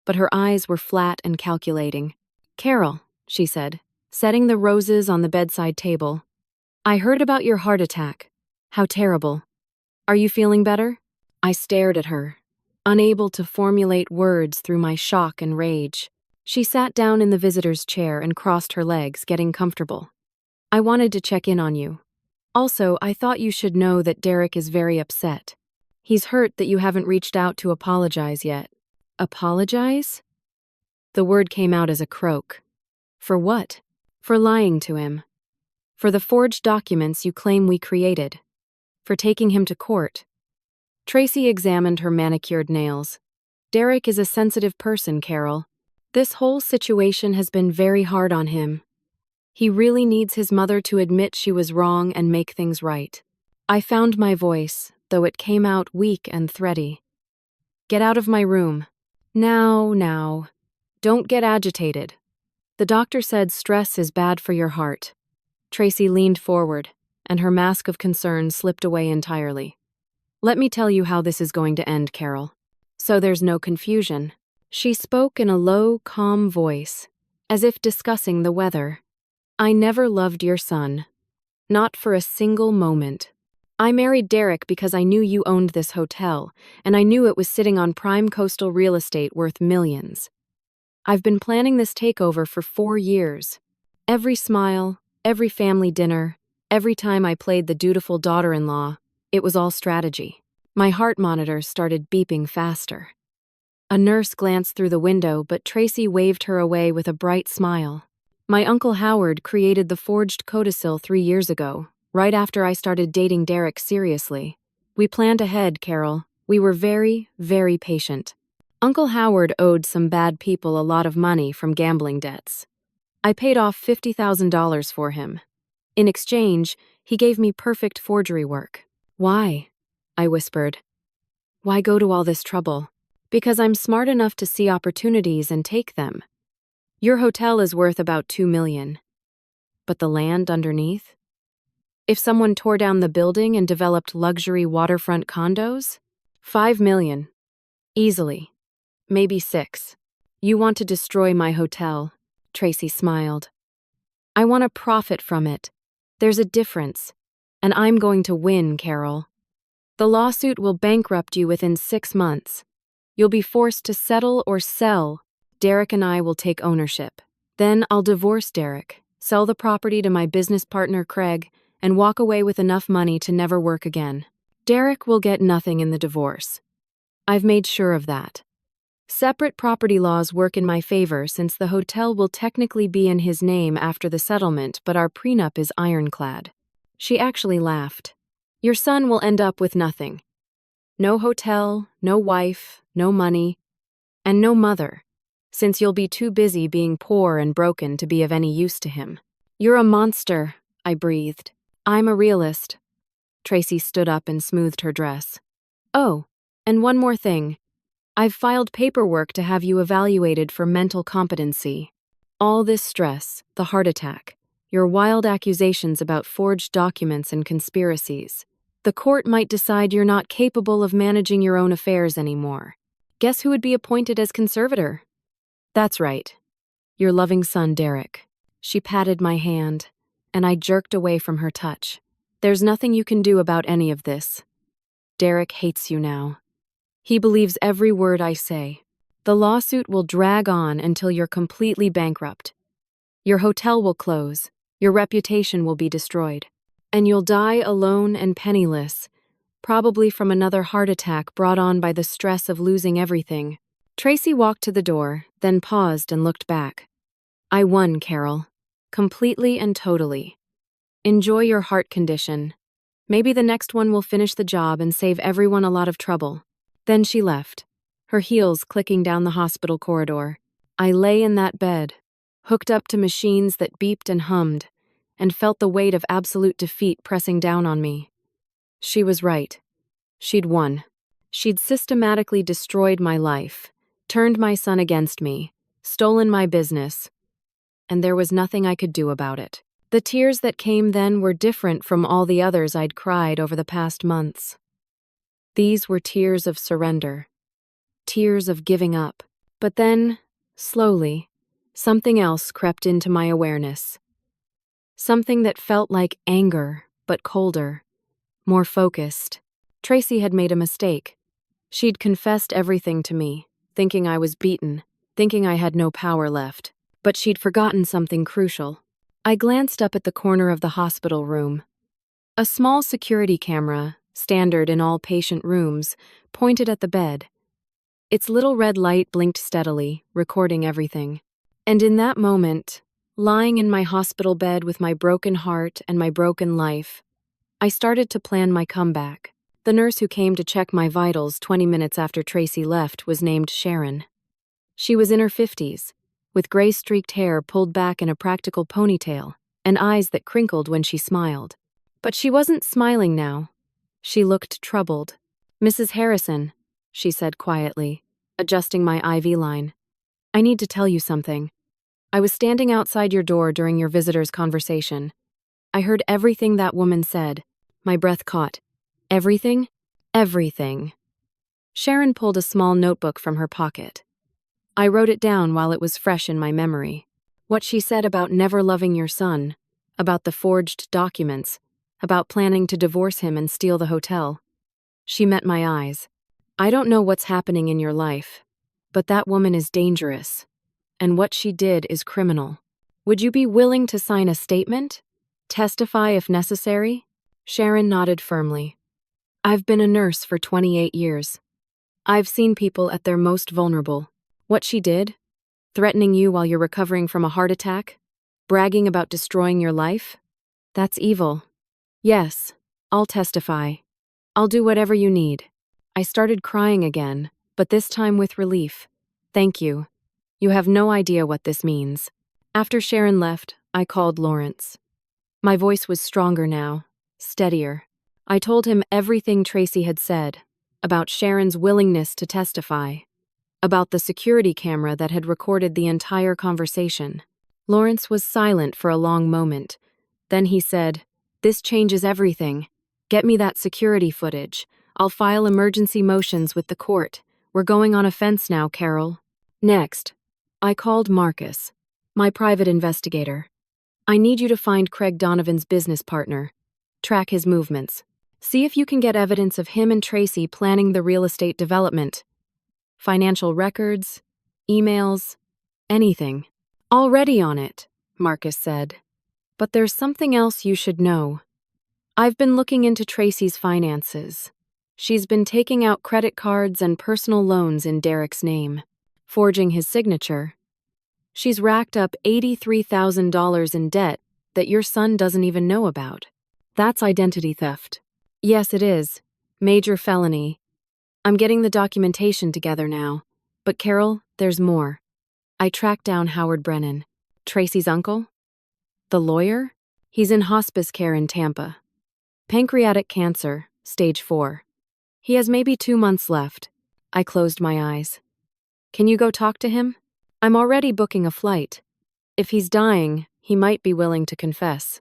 but her eyes were flat and calculating. "Carol," she said, setting the roses on the bedside table. "I heard about your heart attack. How terrible. Are you feeling better?" I stared at her, unable to formulate words through my shock and rage. She sat down in the visitor's chair and crossed her legs, getting comfortable. "I wanted to check in on you. Also, I thought you should know that Derek is very upset. He's hurt that you haven't reached out to apologize yet." "Apologize?" The word came out as a croak. "For what?" "For lying to him. For the forged documents you claim we created. For taking him to court." Tracy examined her manicured nails. "Derek is a sensitive person, Carol. This whole situation has been very hard on him. He really needs his mother to admit she was wrong and make things right." I found my voice, though it came out weak and thready. "Get out of my room. Now. Don't get agitated. The doctor said stress is bad for your heart." Tracy leaned forward, and her mask of concern slipped away entirely. "Let me tell you how this is going to end, Carol. So there's no confusion. She spoke in a low, calm voice, as if discussing the weather. I never loved your son. Not for a single moment. I married Derek because I knew you owned this hotel, and I knew it was sitting on prime coastal real estate worth millions. I've been planning this takeover for 4 years. Every smile, every family dinner, every time I played the dutiful daughter-in-law, it was all strategy. My heart monitors started beeping faster. A nurse glanced through the window, but Tracy waved her away with a bright smile. My Uncle Howard created the forged codicil 3 years ago, right after I started dating Derek seriously. We planned ahead, Carol. We were very, very patient. Uncle Howard owed some bad people a lot of money from gambling debts. I paid off $50,000 for him. In exchange, he gave me perfect forgery work. Why? I whispered. Why go to all this trouble? Because I'm smart enough to see opportunities and take them. Your hotel is worth about $2 million. But the land underneath? If someone tore down the building and developed luxury waterfront condos? $5 million. Easily. Maybe 6. You want to destroy my hotel, Tracy smiled. I want to profit from it. There's a difference. And I'm going to win, Carol. The lawsuit will bankrupt you within 6 months. You'll be forced to settle or sell. Derek and I will take ownership. Then I'll divorce Derek, sell the property to my business partner Craig, and walk away with enough money to never work again. Derek will get nothing in the divorce. I've made sure of that. Separate property laws work in my favor since the hotel will technically be in his name after the settlement, but our prenup is ironclad. She actually laughed. Your son will end up with nothing. No hotel, no wife, no money, and no mother, since you'll be too busy being poor and broken to be of any use to him. You're a monster, I breathed. I'm a realist. Tracy stood up and smoothed her dress. Oh, and one more thing. I've filed paperwork to have you evaluated for mental competency. All this stress, the heart attack, your wild accusations about forged documents and conspiracies. The court might decide you're not capable of managing your own affairs anymore. Guess who would be appointed as conservator? That's right. Your loving son, Derek. She patted my hand, and I jerked away from her touch. There's nothing you can do about any of this. Derek hates you now. He believes every word I say. The lawsuit will drag on until you're completely bankrupt. Your hotel will close, your reputation will be destroyed, and you'll die alone and penniless, probably from another heart attack brought on by the stress of losing everything. Tracy walked to the door, then paused and looked back. I won, Carol. Completely and totally. Enjoy your heart condition. Maybe the next one will finish the job and save everyone a lot of trouble. Then she left, her heels clicking down the hospital corridor. I lay in that bed, hooked up to machines that beeped and hummed, and felt the weight of absolute defeat pressing down on me. She was right. She'd won. She'd systematically destroyed my life, turned my son against me, stolen my business, and there was nothing I could do about it. The tears that came then were different from all the others I'd cried over the past months. These were tears of surrender, tears of giving up. But then, slowly, something else crept into my awareness. Something that felt like anger, but colder, more focused. Tracy had made a mistake. She'd confessed everything to me, thinking I was beaten, thinking I had no power left. But she'd forgotten something crucial. I glanced up at the corner of the hospital room. A small security camera, standard in all patient rooms, pointed at the bed. Its little red light blinked steadily, recording everything. And in that moment, lying in my hospital bed with my broken heart and my broken life, I started to plan my comeback. The nurse who came to check my vitals 20 minutes after Tracy left was named Sharon. She was in her 50s, with gray-streaked hair pulled back in a practical ponytail, and eyes that crinkled when she smiled. But she wasn't smiling now. She looked troubled. Mrs. Harrison, she said quietly, adjusting my IV line. I need to tell you something. I was standing outside your door during your visitor's conversation. I heard everything that woman said. My breath caught. Everything? Everything. Sharon pulled a small notebook from her pocket. I wrote it down while it was fresh in my memory. What she said about never loving your son, about the forged documents, about planning to divorce him and steal the hotel. She met my eyes. I don't know what's happening in your life, but that woman is dangerous, and what she did is criminal. Would you be willing to sign a statement? Testify if necessary? Sharon nodded firmly. I've been a nurse for 28 years. I've seen people at their most vulnerable. What she did? Threatening you while you're recovering from a heart attack? Bragging about destroying your life? That's evil. Yes, I'll testify. I'll do whatever you need. I started crying again, but this time with relief. Thank you. You have no idea what this means. After Sharon left, I called Lawrence. My voice was stronger now, steadier. I told him everything Tracy had said, about Sharon's willingness to testify, about the security camera that had recorded the entire conversation. Lawrence was silent for a long moment. Then he said, "This changes everything. Get me that security footage. I'll file emergency motions with the court. We're going on offense now, Carol." Next, I called Marcus, my private investigator. I need you to find Craig Donovan's business partner. Track his movements. See if you can get evidence of him and Tracy planning the real estate development. Financial records, emails, anything. Already on it, Marcus said. But there's something else you should know. I've been looking into Tracy's finances. She's been taking out credit cards and personal loans in Derek's name, forging his signature. She's racked up $83,000 in debt that your son doesn't even know about. That's identity theft. Yes, it is. Major felony. I'm getting the documentation together now. But Carol, there's more. I tracked down Howard Brennan, Tracy's uncle. The lawyer? He's in hospice care in Tampa. Pancreatic cancer, stage 4. He has maybe 2 months left. I closed my eyes. Can you go talk to him? I'm already booking a flight. If he's dying, he might be willing to confess.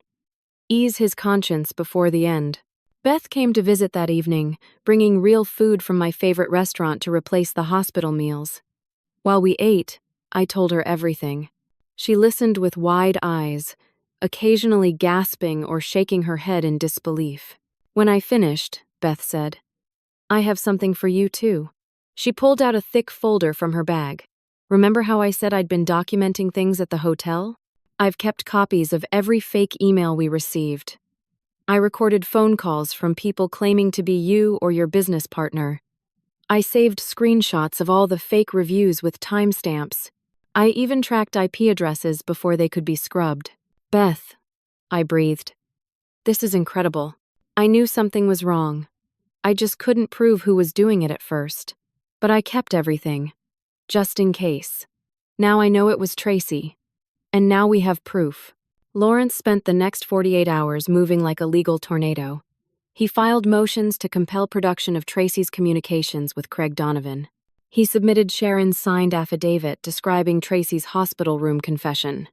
Ease his conscience before the end. Beth came to visit that evening, bringing real food from my favorite restaurant to replace the hospital meals. While we ate, I told her everything. She listened with wide eyes, occasionally gasping or shaking her head in disbelief. When I finished, Beth said, "I have something for you too." She pulled out a thick folder from her bag. Remember how I said I'd been documenting things at the hotel? I've kept copies of every fake email we received. I recorded phone calls from people claiming to be you or your business partner. I saved screenshots of all the fake reviews with timestamps. I even tracked IP addresses before they could be scrubbed. Beth, I breathed. This is incredible. I knew something was wrong. I just couldn't prove who was doing it at first. But I kept everything, just in case. Now I know it was Tracy. And now we have proof. Lawrence spent the next 48 hours moving like a legal tornado. He filed motions to compel production of Tracy's communications with Craig Donovan. He submitted Sharon's signed affidavit describing Tracy's hospital room confession.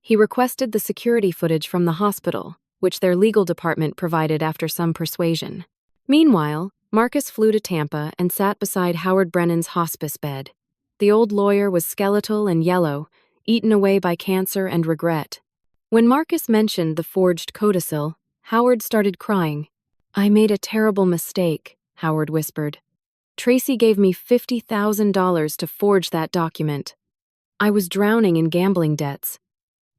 He requested the security footage from the hospital, which their legal department provided after some persuasion. Meanwhile, Marcus flew to Tampa and sat beside Howard Brennan's hospice bed. The old lawyer was skeletal and yellow, eaten away by cancer and regret. When Marcus mentioned the forged codicil, Howard started crying. "I made a terrible mistake," Howard whispered. "Tracy gave me $50,000 to forge that document. I was drowning in gambling debts.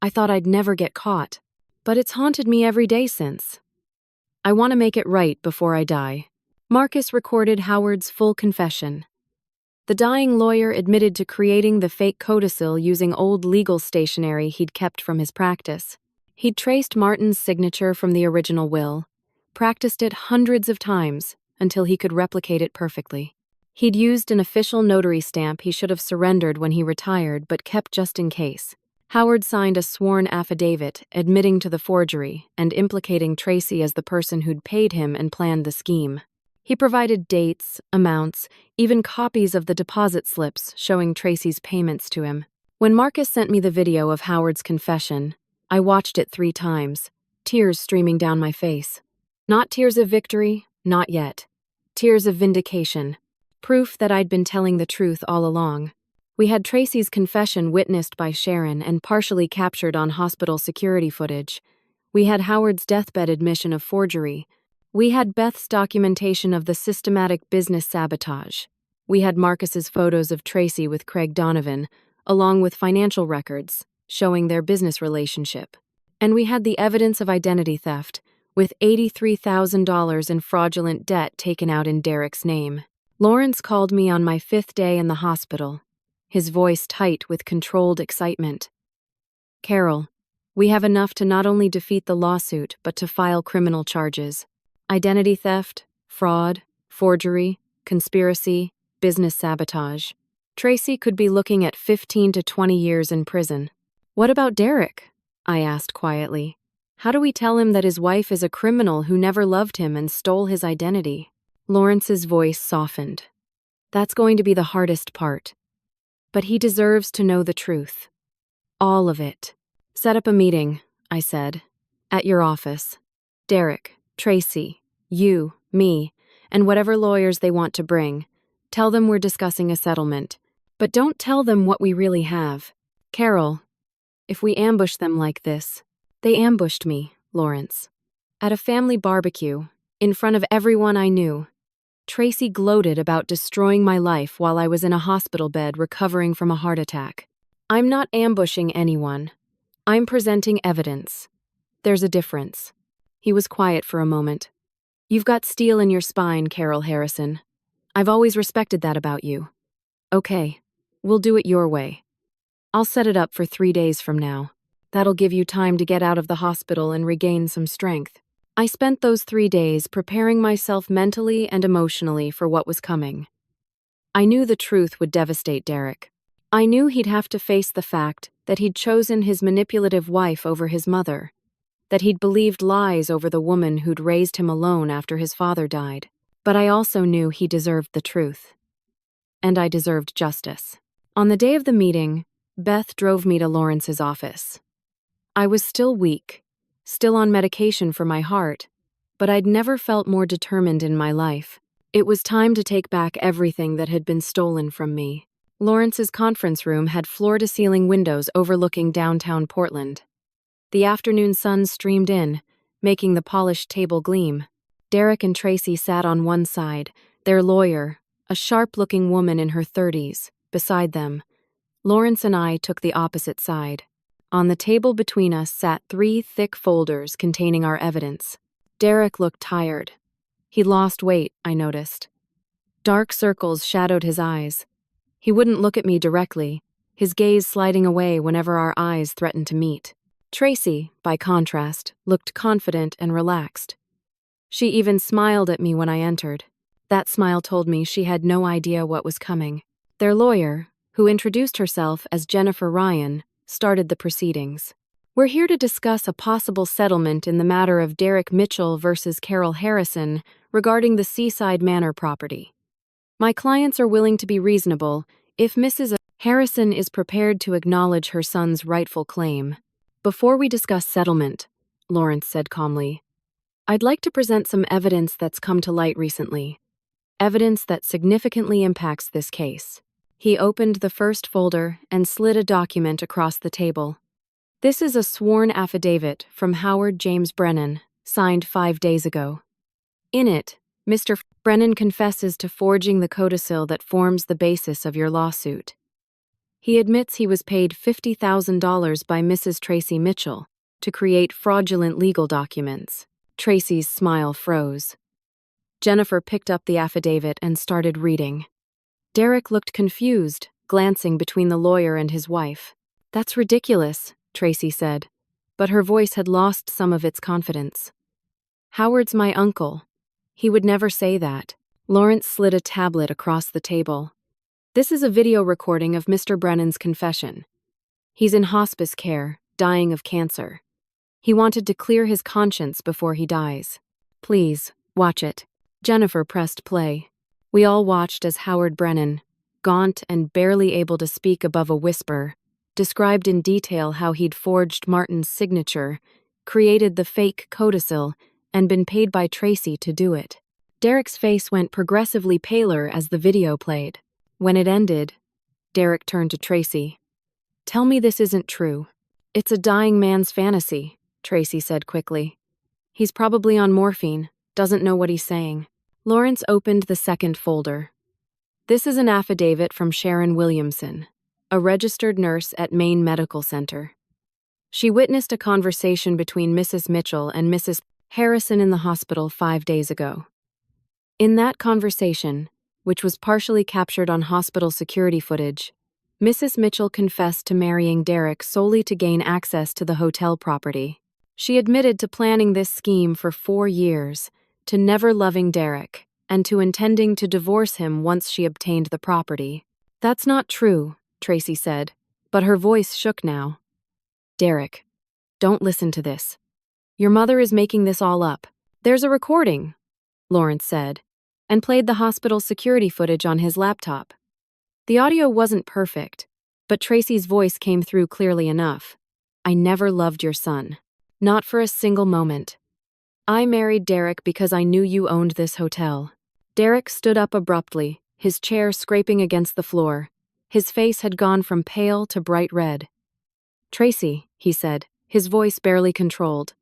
I thought I'd never get caught, but it's haunted me every day since. I want to make it right before I die." Marcus recorded Howard's full confession. The dying lawyer admitted to creating the fake codicil using old legal stationery he'd kept from his practice. He'd traced Martin's signature from the original will, practiced it hundreds of times until he could replicate it perfectly. He'd used an official notary stamp he should have surrendered when he retired but kept just in case. Howard signed a sworn affidavit admitting to the forgery and implicating Tracy as the person who'd paid him and planned the scheme. He provided dates, amounts, even copies of the deposit slips showing Tracy's payments to him. When Marcus sent me the video of Howard's confession, I watched it 3 times, tears streaming down my face. Not tears of victory, not yet. Tears of vindication. proof that I'd been telling the truth all along. We had Tracy's confession witnessed by Sharon and partially captured on hospital security footage. We had Howard's deathbed admission of forgery. We had Beth's documentation of the systematic business sabotage. We had Marcus's photos of Tracy with Craig Donovan, along with financial records showing their business relationship. And we had the evidence of identity theft, with $83,000 in fraudulent debt taken out in Derek's name. Lawrence called me on my 5th day in the hospital, his voice tight with controlled excitement. "Carol, we have enough to not only defeat the lawsuit, but to file criminal charges. Identity theft, fraud, forgery, conspiracy, business sabotage. Tracy could be looking at 15 to 20 years in prison." "What about Derek?" I asked quietly. "How do we tell him that his wife is a criminal who never loved him and stole his identity?" Lawrence's voice softened. "That's going to be the hardest part. But he deserves to know the truth. All of it." "Set up a meeting," I said, "at your office. Derek, Tracy, you, me, and whatever lawyers they want to bring. Tell them we're discussing a settlement. But don't tell them what we really have. Carol, if we ambush them like this..." "They ambushed me, Lawrence. At a family barbecue, in front of everyone I knew. Tracy gloated about destroying my life while I was in a hospital bed recovering from a heart attack. I'm not ambushing anyone. I'm presenting evidence. There's a difference." He was quiet for a moment. "You've got steel in your spine, Carol Harrison. I've always respected that about you. Okay, we'll do it your way. I'll set it up for 3 days from now. That'll give you time to get out of the hospital and regain some strength." I spent those 3 days preparing myself mentally and emotionally for what was coming. I knew the truth would devastate Derek. I knew he'd have to face the fact that he'd chosen his manipulative wife over his mother, that he'd believed lies over the woman who'd raised him alone after his father died. But I also knew he deserved the truth. And I deserved justice. On the day of the meeting, Beth drove me to Lawrence's office. I was still weak, still on medication for my heart, but I'd never felt more determined in my life. It was time to take back everything that had been stolen from me. Lawrence's conference room had floor-to-ceiling windows overlooking downtown Portland. The afternoon sun streamed in, making the polished table gleam. Derek and Tracy sat on one side, their lawyer, a sharp-looking woman in her 30s, beside them. Lawrence and I took the opposite side. On the table between us sat 3 thick folders containing our evidence. Derek looked tired. He'd lost weight, I noticed. Dark circles shadowed his eyes. He wouldn't look at me directly, his gaze sliding away whenever our eyes threatened to meet. Tracy, by contrast, looked confident and relaxed. She even smiled at me when I entered. That smile told me she had no idea what was coming. Their lawyer, who introduced herself as Jennifer Ryan, started the proceedings. "We're here to discuss a possible settlement in the matter of Derek Mitchell versus Carol Harrison regarding the Seaside Manor property. My clients are willing to be reasonable if Mrs. Harrison is prepared to acknowledge her son's rightful claim." "Before we discuss settlement," Lawrence said calmly, "I'd like to present some evidence that's come to light recently. Evidence that significantly impacts this case." He opened the first folder and slid a document across the table. "This is a sworn affidavit from Howard James Brennan, signed 5 days ago. In it, Mr. Brennan confesses to forging the codicil that forms the basis of your lawsuit. He admits he was paid $50,000 by Mrs. Tracy Mitchell to create fraudulent legal documents." Tracy's smile froze. Jennifer picked up the affidavit and started reading. Derek looked confused, glancing between the lawyer and his wife. "That's ridiculous," Tracy said, but her voice had lost some of its confidence. "Howard's my uncle. He would never say that." Lawrence slid a tablet across the table. "This is a video recording of Mr. Brennan's confession. He's in hospice care, dying of cancer. He wanted to clear his conscience before he dies. Please, watch it." Jennifer pressed play. We all watched as Howard Brennan, gaunt and barely able to speak above a whisper, described in detail how he'd forged Martin's signature, created the fake codicil, and been paid by Tracy to do it. Derek's face went progressively paler as the video played. When it ended, Derek turned to Tracy. "Tell me this isn't true." "It's a dying man's fantasy," Tracy said quickly. "He's probably on morphine, doesn't know what he's saying." Lawrence opened the second folder. "This is an affidavit from Sharon Williamson, a registered nurse at Maine Medical Center. She witnessed a conversation between Mrs. Mitchell and Mrs. Harrison in the hospital 5 days ago. In that conversation, which was partially captured on hospital security footage, Mrs. Mitchell confessed to marrying Derek solely to gain access to the hotel property. She admitted to planning this scheme for 4 years, to never loving Derek, and to intending to divorce him once she obtained the property. "That's not true," Tracy said, but her voice shook now. "Derek, don't listen to this. Your mother is making this all up." "There's a recording," Lawrence said, and played the hospital security footage on his laptop. The audio wasn't perfect, but Tracy's voice came through clearly enough. "I never loved your son. Not for a single moment. I married Derek because I knew you owned this hotel." Derek stood up abruptly, his chair scraping against the floor. His face had gone from pale to bright red. "Tracy," he said, his voice barely controlled.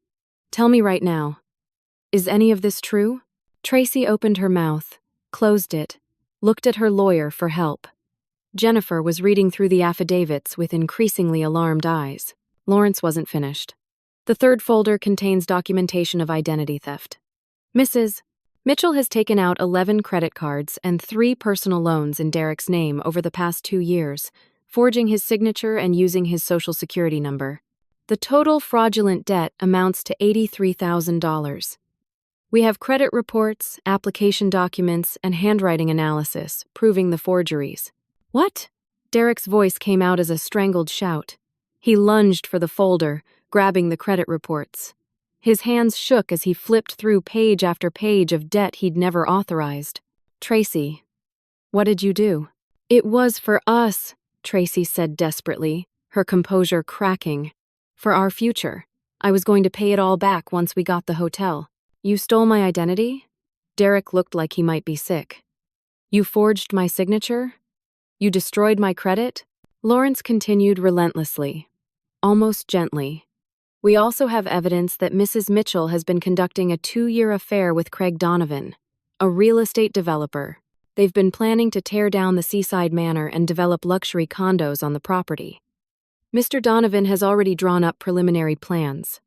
"Tell me right now. Is any of this true?" Tracy opened her mouth, closed it, looked at her lawyer for help. Jennifer was reading through the affidavits with increasingly alarmed eyes. Lawrence wasn't finished. "The third folder contains documentation of identity theft. Mrs. Mitchell has taken out 11 credit cards and 3 personal loans in Derek's name over the past 2 years, forging his signature and using his social security number. The total fraudulent debt amounts to $83,000. We have credit reports, application documents, and handwriting analysis proving the forgeries." "What?" Derek's voice came out as a strangled shout. He lunged for the folder, grabbing the credit reports. His hands shook as he flipped through page after page of debt he'd never authorized. "Tracy, what did you do?" "It was for us," Tracy said desperately, her composure cracking. "For our future. I was going to pay it all back once we got the hotel." "You stole my identity?" Derek looked like he might be sick. "You forged my signature? You destroyed my credit?" Lawrence continued relentlessly, almost gently. "We also have evidence that Mrs. Mitchell has been conducting a 2-year affair with Craig Donovan, a real estate developer. They've been planning to tear down the seaside manor and develop luxury condos on the property. Mr. Donovan has already drawn up preliminary plans.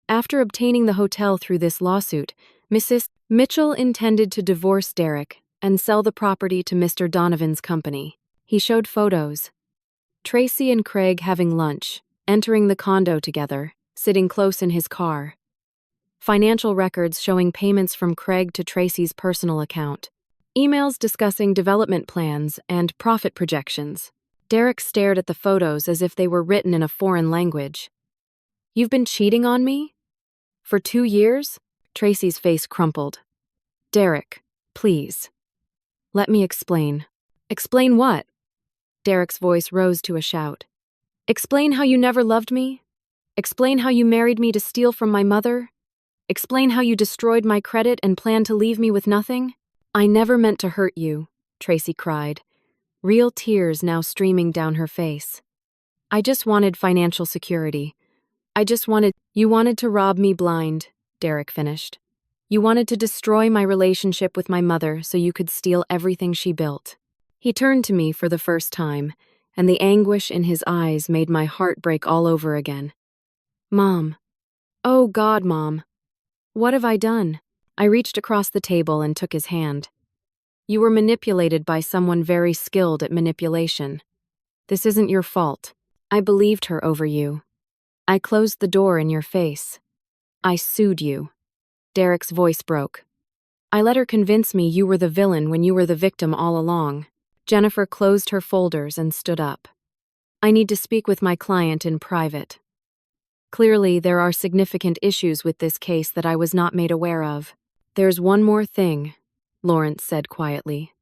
After obtaining the hotel through this lawsuit, Mrs. Mitchell intended to divorce Derek and sell the property to Mr. Donovan's company." He showed photos. Tracy and Craig having lunch, entering the condo together, sitting close in his car. Financial records showing payments from Craig to Tracy's personal account. Emails discussing development plans and profit projections. Derek stared at the photos as if they were written in a foreign language. "You've been cheating on me? For 2 years?" Tracy's face crumpled. "Derek, please. Let me explain." "Explain what?" Derek's voice rose to a shout. "Explain how you never loved me? Explain how you married me to steal from my mother? Explain how you destroyed my credit and planned to leave me with nothing?" "I never meant to hurt you," Tracy cried, real tears now streaming down her face. "I just wanted financial security. You wanted to rob me blind," Derek finished. "You wanted to destroy my relationship with my mother so you could steal everything she built." He turned to me for the first time, and the anguish in his eyes made my heart break all over again. "Mom. Oh God, Mom. What have I done?" I reached across the table and took his hand. "You were manipulated by someone very skilled at manipulation. This isn't your fault. I believed her over you. I closed the door in your face. I sued you." Derek's voice broke. "I let her convince me you were the villain when you were the victim all along." Jennifer closed her folders and stood up. "I need to speak with my client in private. Clearly, there are significant issues with this case that I was not made aware of." "There's one more thing," Lawrence said quietly.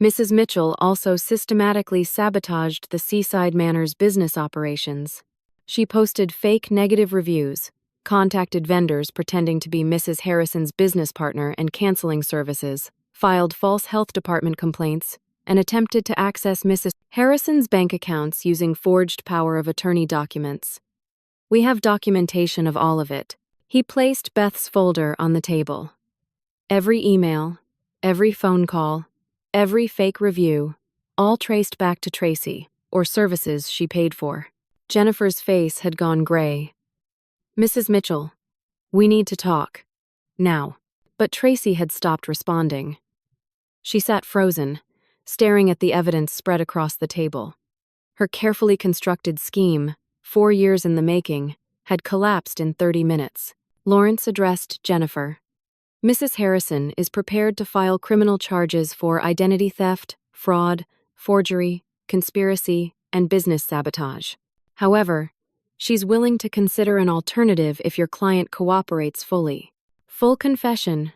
"Mrs. Mitchell also systematically sabotaged the Seaside Manor's business operations. She posted fake negative reviews, contacted vendors pretending to be Mrs. Harrison's business partner and canceling services, filed false health department complaints, and attempted to access Mrs. Harrison's bank accounts using forged power of attorney documents. We have documentation of all of it. He placed Beth's folder on the table. Every email, every phone call, every fake review, all traced back to Tracy, or services she paid for. Jennifer's face had gone gray. "Mrs. Mitchell, we need to talk. Now." But Tracy had stopped responding. She sat frozen, staring at the evidence spread across the table. Her carefully constructed scheme, 4 years in the making, had collapsed in 30 minutes. Lawrence addressed Jennifer. "Mrs. Harrison is prepared to file criminal charges for identity theft, fraud, forgery, conspiracy, and business sabotage. However, she's willing to consider an alternative if your client cooperates fully. Full confession,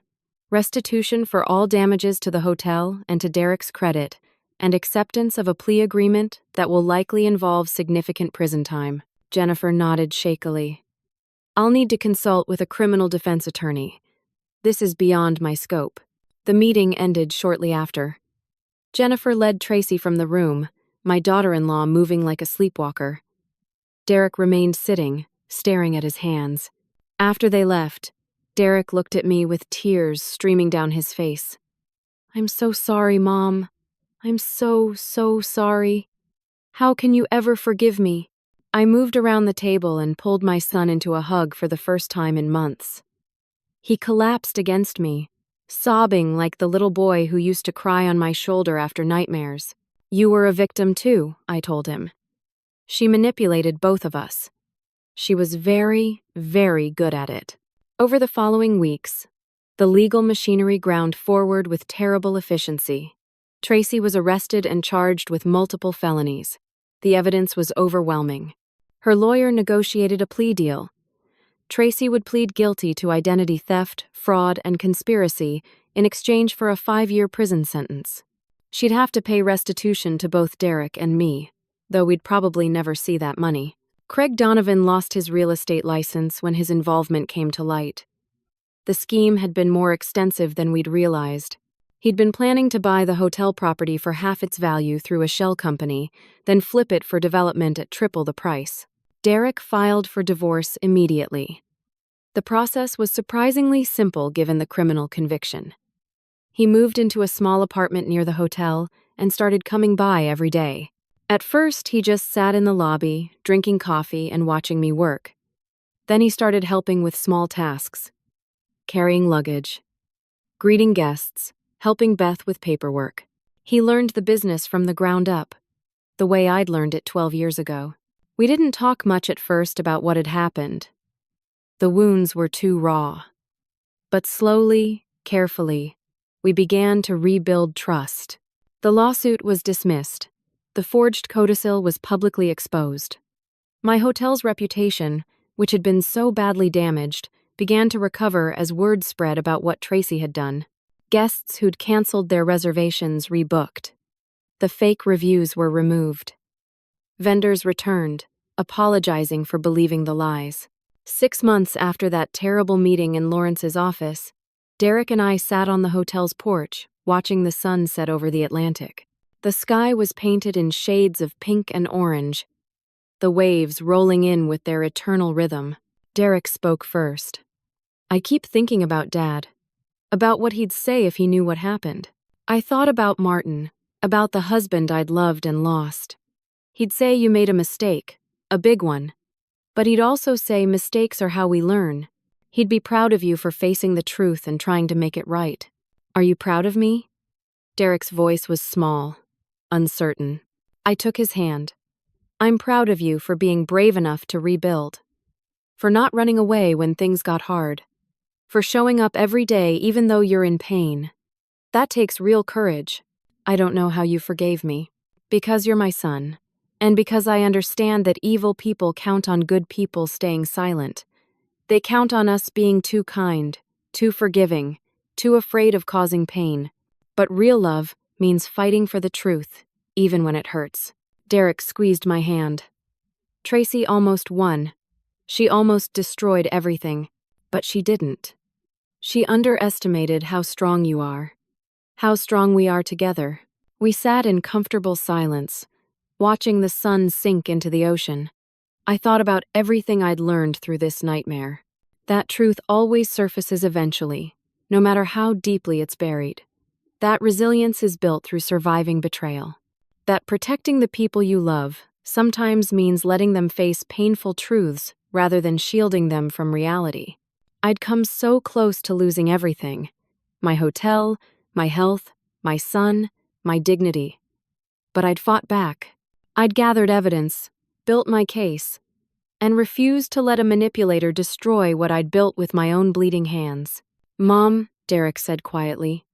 restitution for all damages to the hotel and to Derek's credit, and acceptance of a plea agreement that will likely involve significant prison time." Jennifer nodded shakily. "I'll need to consult with a criminal defense attorney. This is beyond my scope." The meeting ended shortly after. Jennifer led Tracy from the room, my daughter-in-law moving like a sleepwalker. Derek remained sitting, staring at his hands. After they left, Derek looked at me with tears streaming down his face. "I'm so sorry, Mom. I'm so sorry. How can you ever forgive me?" I moved around the table and pulled my son into a hug for the first time in months. He collapsed against me, sobbing like the little boy who used to cry on my shoulder after nightmares. "You were a victim too," I told him. "She manipulated both of us. She was very, very good at it." Over the following weeks, the legal machinery ground forward with terrible efficiency. Tracy was arrested and charged with multiple felonies. The evidence was overwhelming. Her lawyer negotiated a plea deal. Tracy would plead guilty to identity theft, fraud, and conspiracy in exchange for a 5-year prison sentence. She'd have to pay restitution to both Derek and me, though we'd probably never see that money. Craig Donovan lost his real estate license when his involvement came to light. The scheme had been more extensive than we'd realized. He'd been planning to buy the hotel property for half its value through a shell company, then flip it for development at triple the price. Derek filed for divorce immediately. The process was surprisingly simple given the criminal conviction. He moved into a small apartment near the hotel and started coming by every day. At first, he just sat in the lobby, drinking coffee and watching me work. Then he started helping with small tasks, carrying luggage, greeting guests, helping Beth with paperwork. He learned the business from the ground up, the way I'd learned it 12 years ago. We didn't talk much at first about what had happened. The wounds were too raw. But slowly, carefully, we began to rebuild trust. The lawsuit was dismissed. The forged codicil was publicly exposed. My hotel's reputation, which had been so badly damaged, began to recover as word spread about what Tracy had done. Guests who'd canceled their reservations rebooked. The fake reviews were removed. Vendors returned, apologizing for believing the lies. 6 months after that terrible meeting in Lawrence's office, Derek and I sat on the hotel's porch, watching the sun set over the Atlantic. The sky was painted in shades of pink and orange, the waves rolling in with their eternal rhythm. Derek spoke first. "I keep thinking about Dad, about what he'd say if he knew what happened. I thought about Martin, about the husband I'd loved and lost. He'd say you made a mistake, a big one. But he'd also say mistakes are how we learn. He'd be proud of you for facing the truth and trying to make it right. Are you proud of me?" Derek's voice was small, uncertain. I took his hand. "I'm proud of you for being brave enough to rebuild. For not running away when things got hard. For showing up every day even though you're in pain. That takes real courage. I don't know how you forgave me. Because you're my son. And because I understand that evil people count on good people staying silent. They count on us being too kind, too forgiving, too afraid of causing pain. But real love means fighting for the truth, even when it hurts." Derek squeezed my hand. "Tracy almost won. She almost destroyed everything, but she didn't. She underestimated how strong you are, how strong we are together. We sat in comfortable silence, watching the sun sink into the ocean. I thought about everything I'd learned through this nightmare. That truth always surfaces eventually, no matter how deeply it's buried. That resilience is built through surviving betrayal. That protecting the people you love sometimes means letting them face painful truths rather than shielding them from reality. I'd come so close to losing everything: my hotel, my health, my son, my dignity. But I'd fought back. I'd gathered evidence, built my case, and refused to let a manipulator destroy what I'd built with my own bleeding hands. "Mom," Derek said quietly,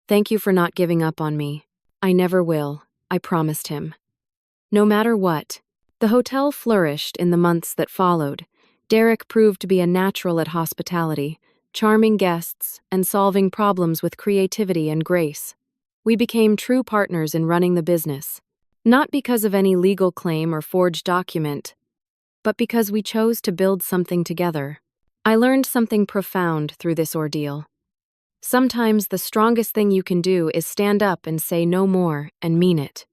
"thank you for not giving up on me. I never will," I promised him. No matter what. The hotel flourished in the months that followed. Derek proved to be a natural at hospitality, charming guests and solving problems with creativity and grace. We became true partners in running the business, not because of any legal claim or forged document, but because we chose to build something together. I learned something profound through this ordeal. Sometimes the strongest thing you can do is stand up and say no more and mean it.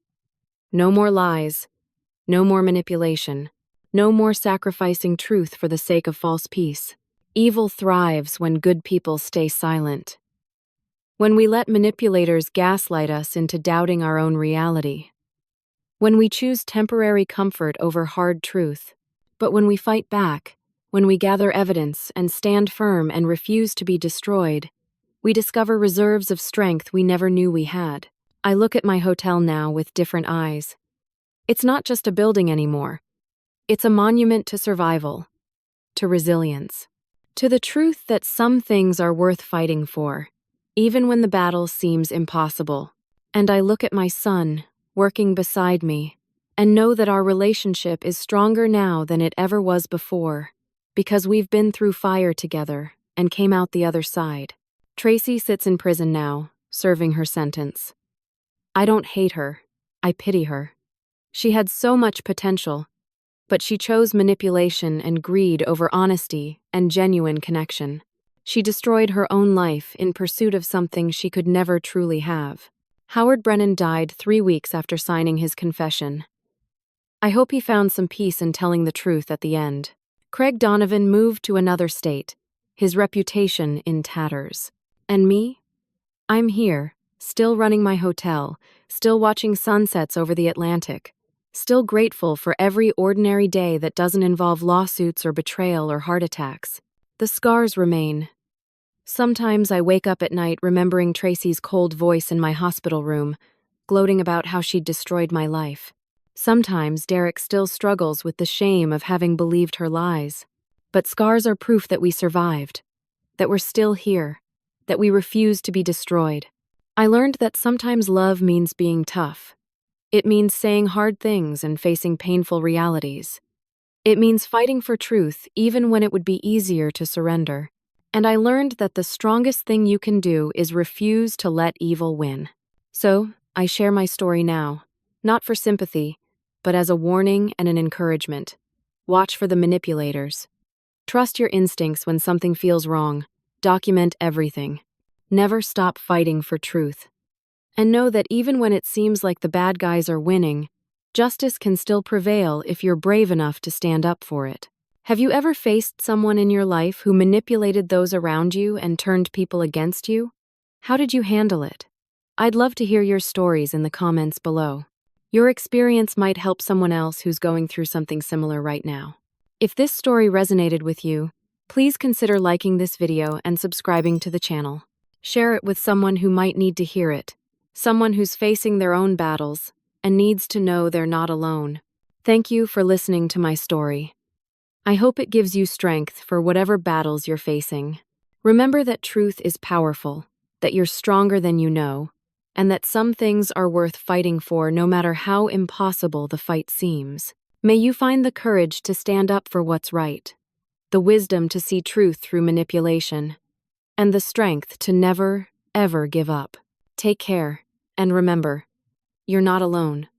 No more lies, no more manipulation, no more sacrificing truth for the sake of false peace. Evil thrives when good people stay silent. When we let manipulators gaslight us into doubting our own reality. When we choose temporary comfort over hard truth. But when we fight back, when we gather evidence and stand firm and refuse to be destroyed, we discover reserves of strength we never knew we had. I look at my hotel now with different eyes. It's not just a building anymore. It's a monument to survival, to resilience, to the truth that some things are worth fighting for, even when the battle seems impossible. And I look at my son, working beside me, and know that our relationship is stronger now than it ever was before, because we've been through fire together and came out the other side. Tracy sits in prison now, serving her sentence. I don't hate her. I pity her. She had so much potential, but she chose manipulation and greed over honesty and genuine connection. She destroyed her own life in pursuit of something she could never truly have. Howard Brennan died 3 weeks after signing his confession. I hope he found some peace in telling the truth at the end. Craig Donovan moved to another state, his reputation in tatters. And me? I'm here, still running my hotel, still watching sunsets over the Atlantic, still grateful for every ordinary day that doesn't involve lawsuits or betrayal or heart attacks. The scars remain. Sometimes I wake up at night remembering Tracy's cold voice in my hospital room, gloating about how she'd destroyed my life. Sometimes Derek still struggles with the shame of having believed her lies. But scars are proof that we survived, that we're still here, that we refused to be destroyed. I learned that sometimes love means being tough. It means saying hard things and facing painful realities. It means fighting for truth even when it would be easier to surrender. And I learned that the strongest thing you can do is refuse to let evil win. So, I share my story now, not for sympathy, but as a warning and an encouragement. Watch for the manipulators. Trust your instincts when something feels wrong. Document everything. Never stop fighting for truth. And know that even when it seems like the bad guys are winning, justice can still prevail if you're brave enough to stand up for it. Have you ever faced someone in your life who manipulated those around you and turned people against you? How did you handle it? I'd love to hear your stories in the comments below. Your experience might help someone else who's going through something similar right now. If this story resonated with you, please consider liking this video and subscribing to the channel. Share it with someone who might need to hear it, someone who's facing their own battles and needs to know they're not alone. Thank you for listening to my story. I hope it gives you strength for whatever battles you're facing. Remember that truth is powerful, that you're stronger than you know, and that some things are worth fighting for no matter how impossible the fight seems. May you find the courage to stand up for what's right, the wisdom to see truth through manipulation, and the strength to never, ever give up. Take care, and remember, you're not alone.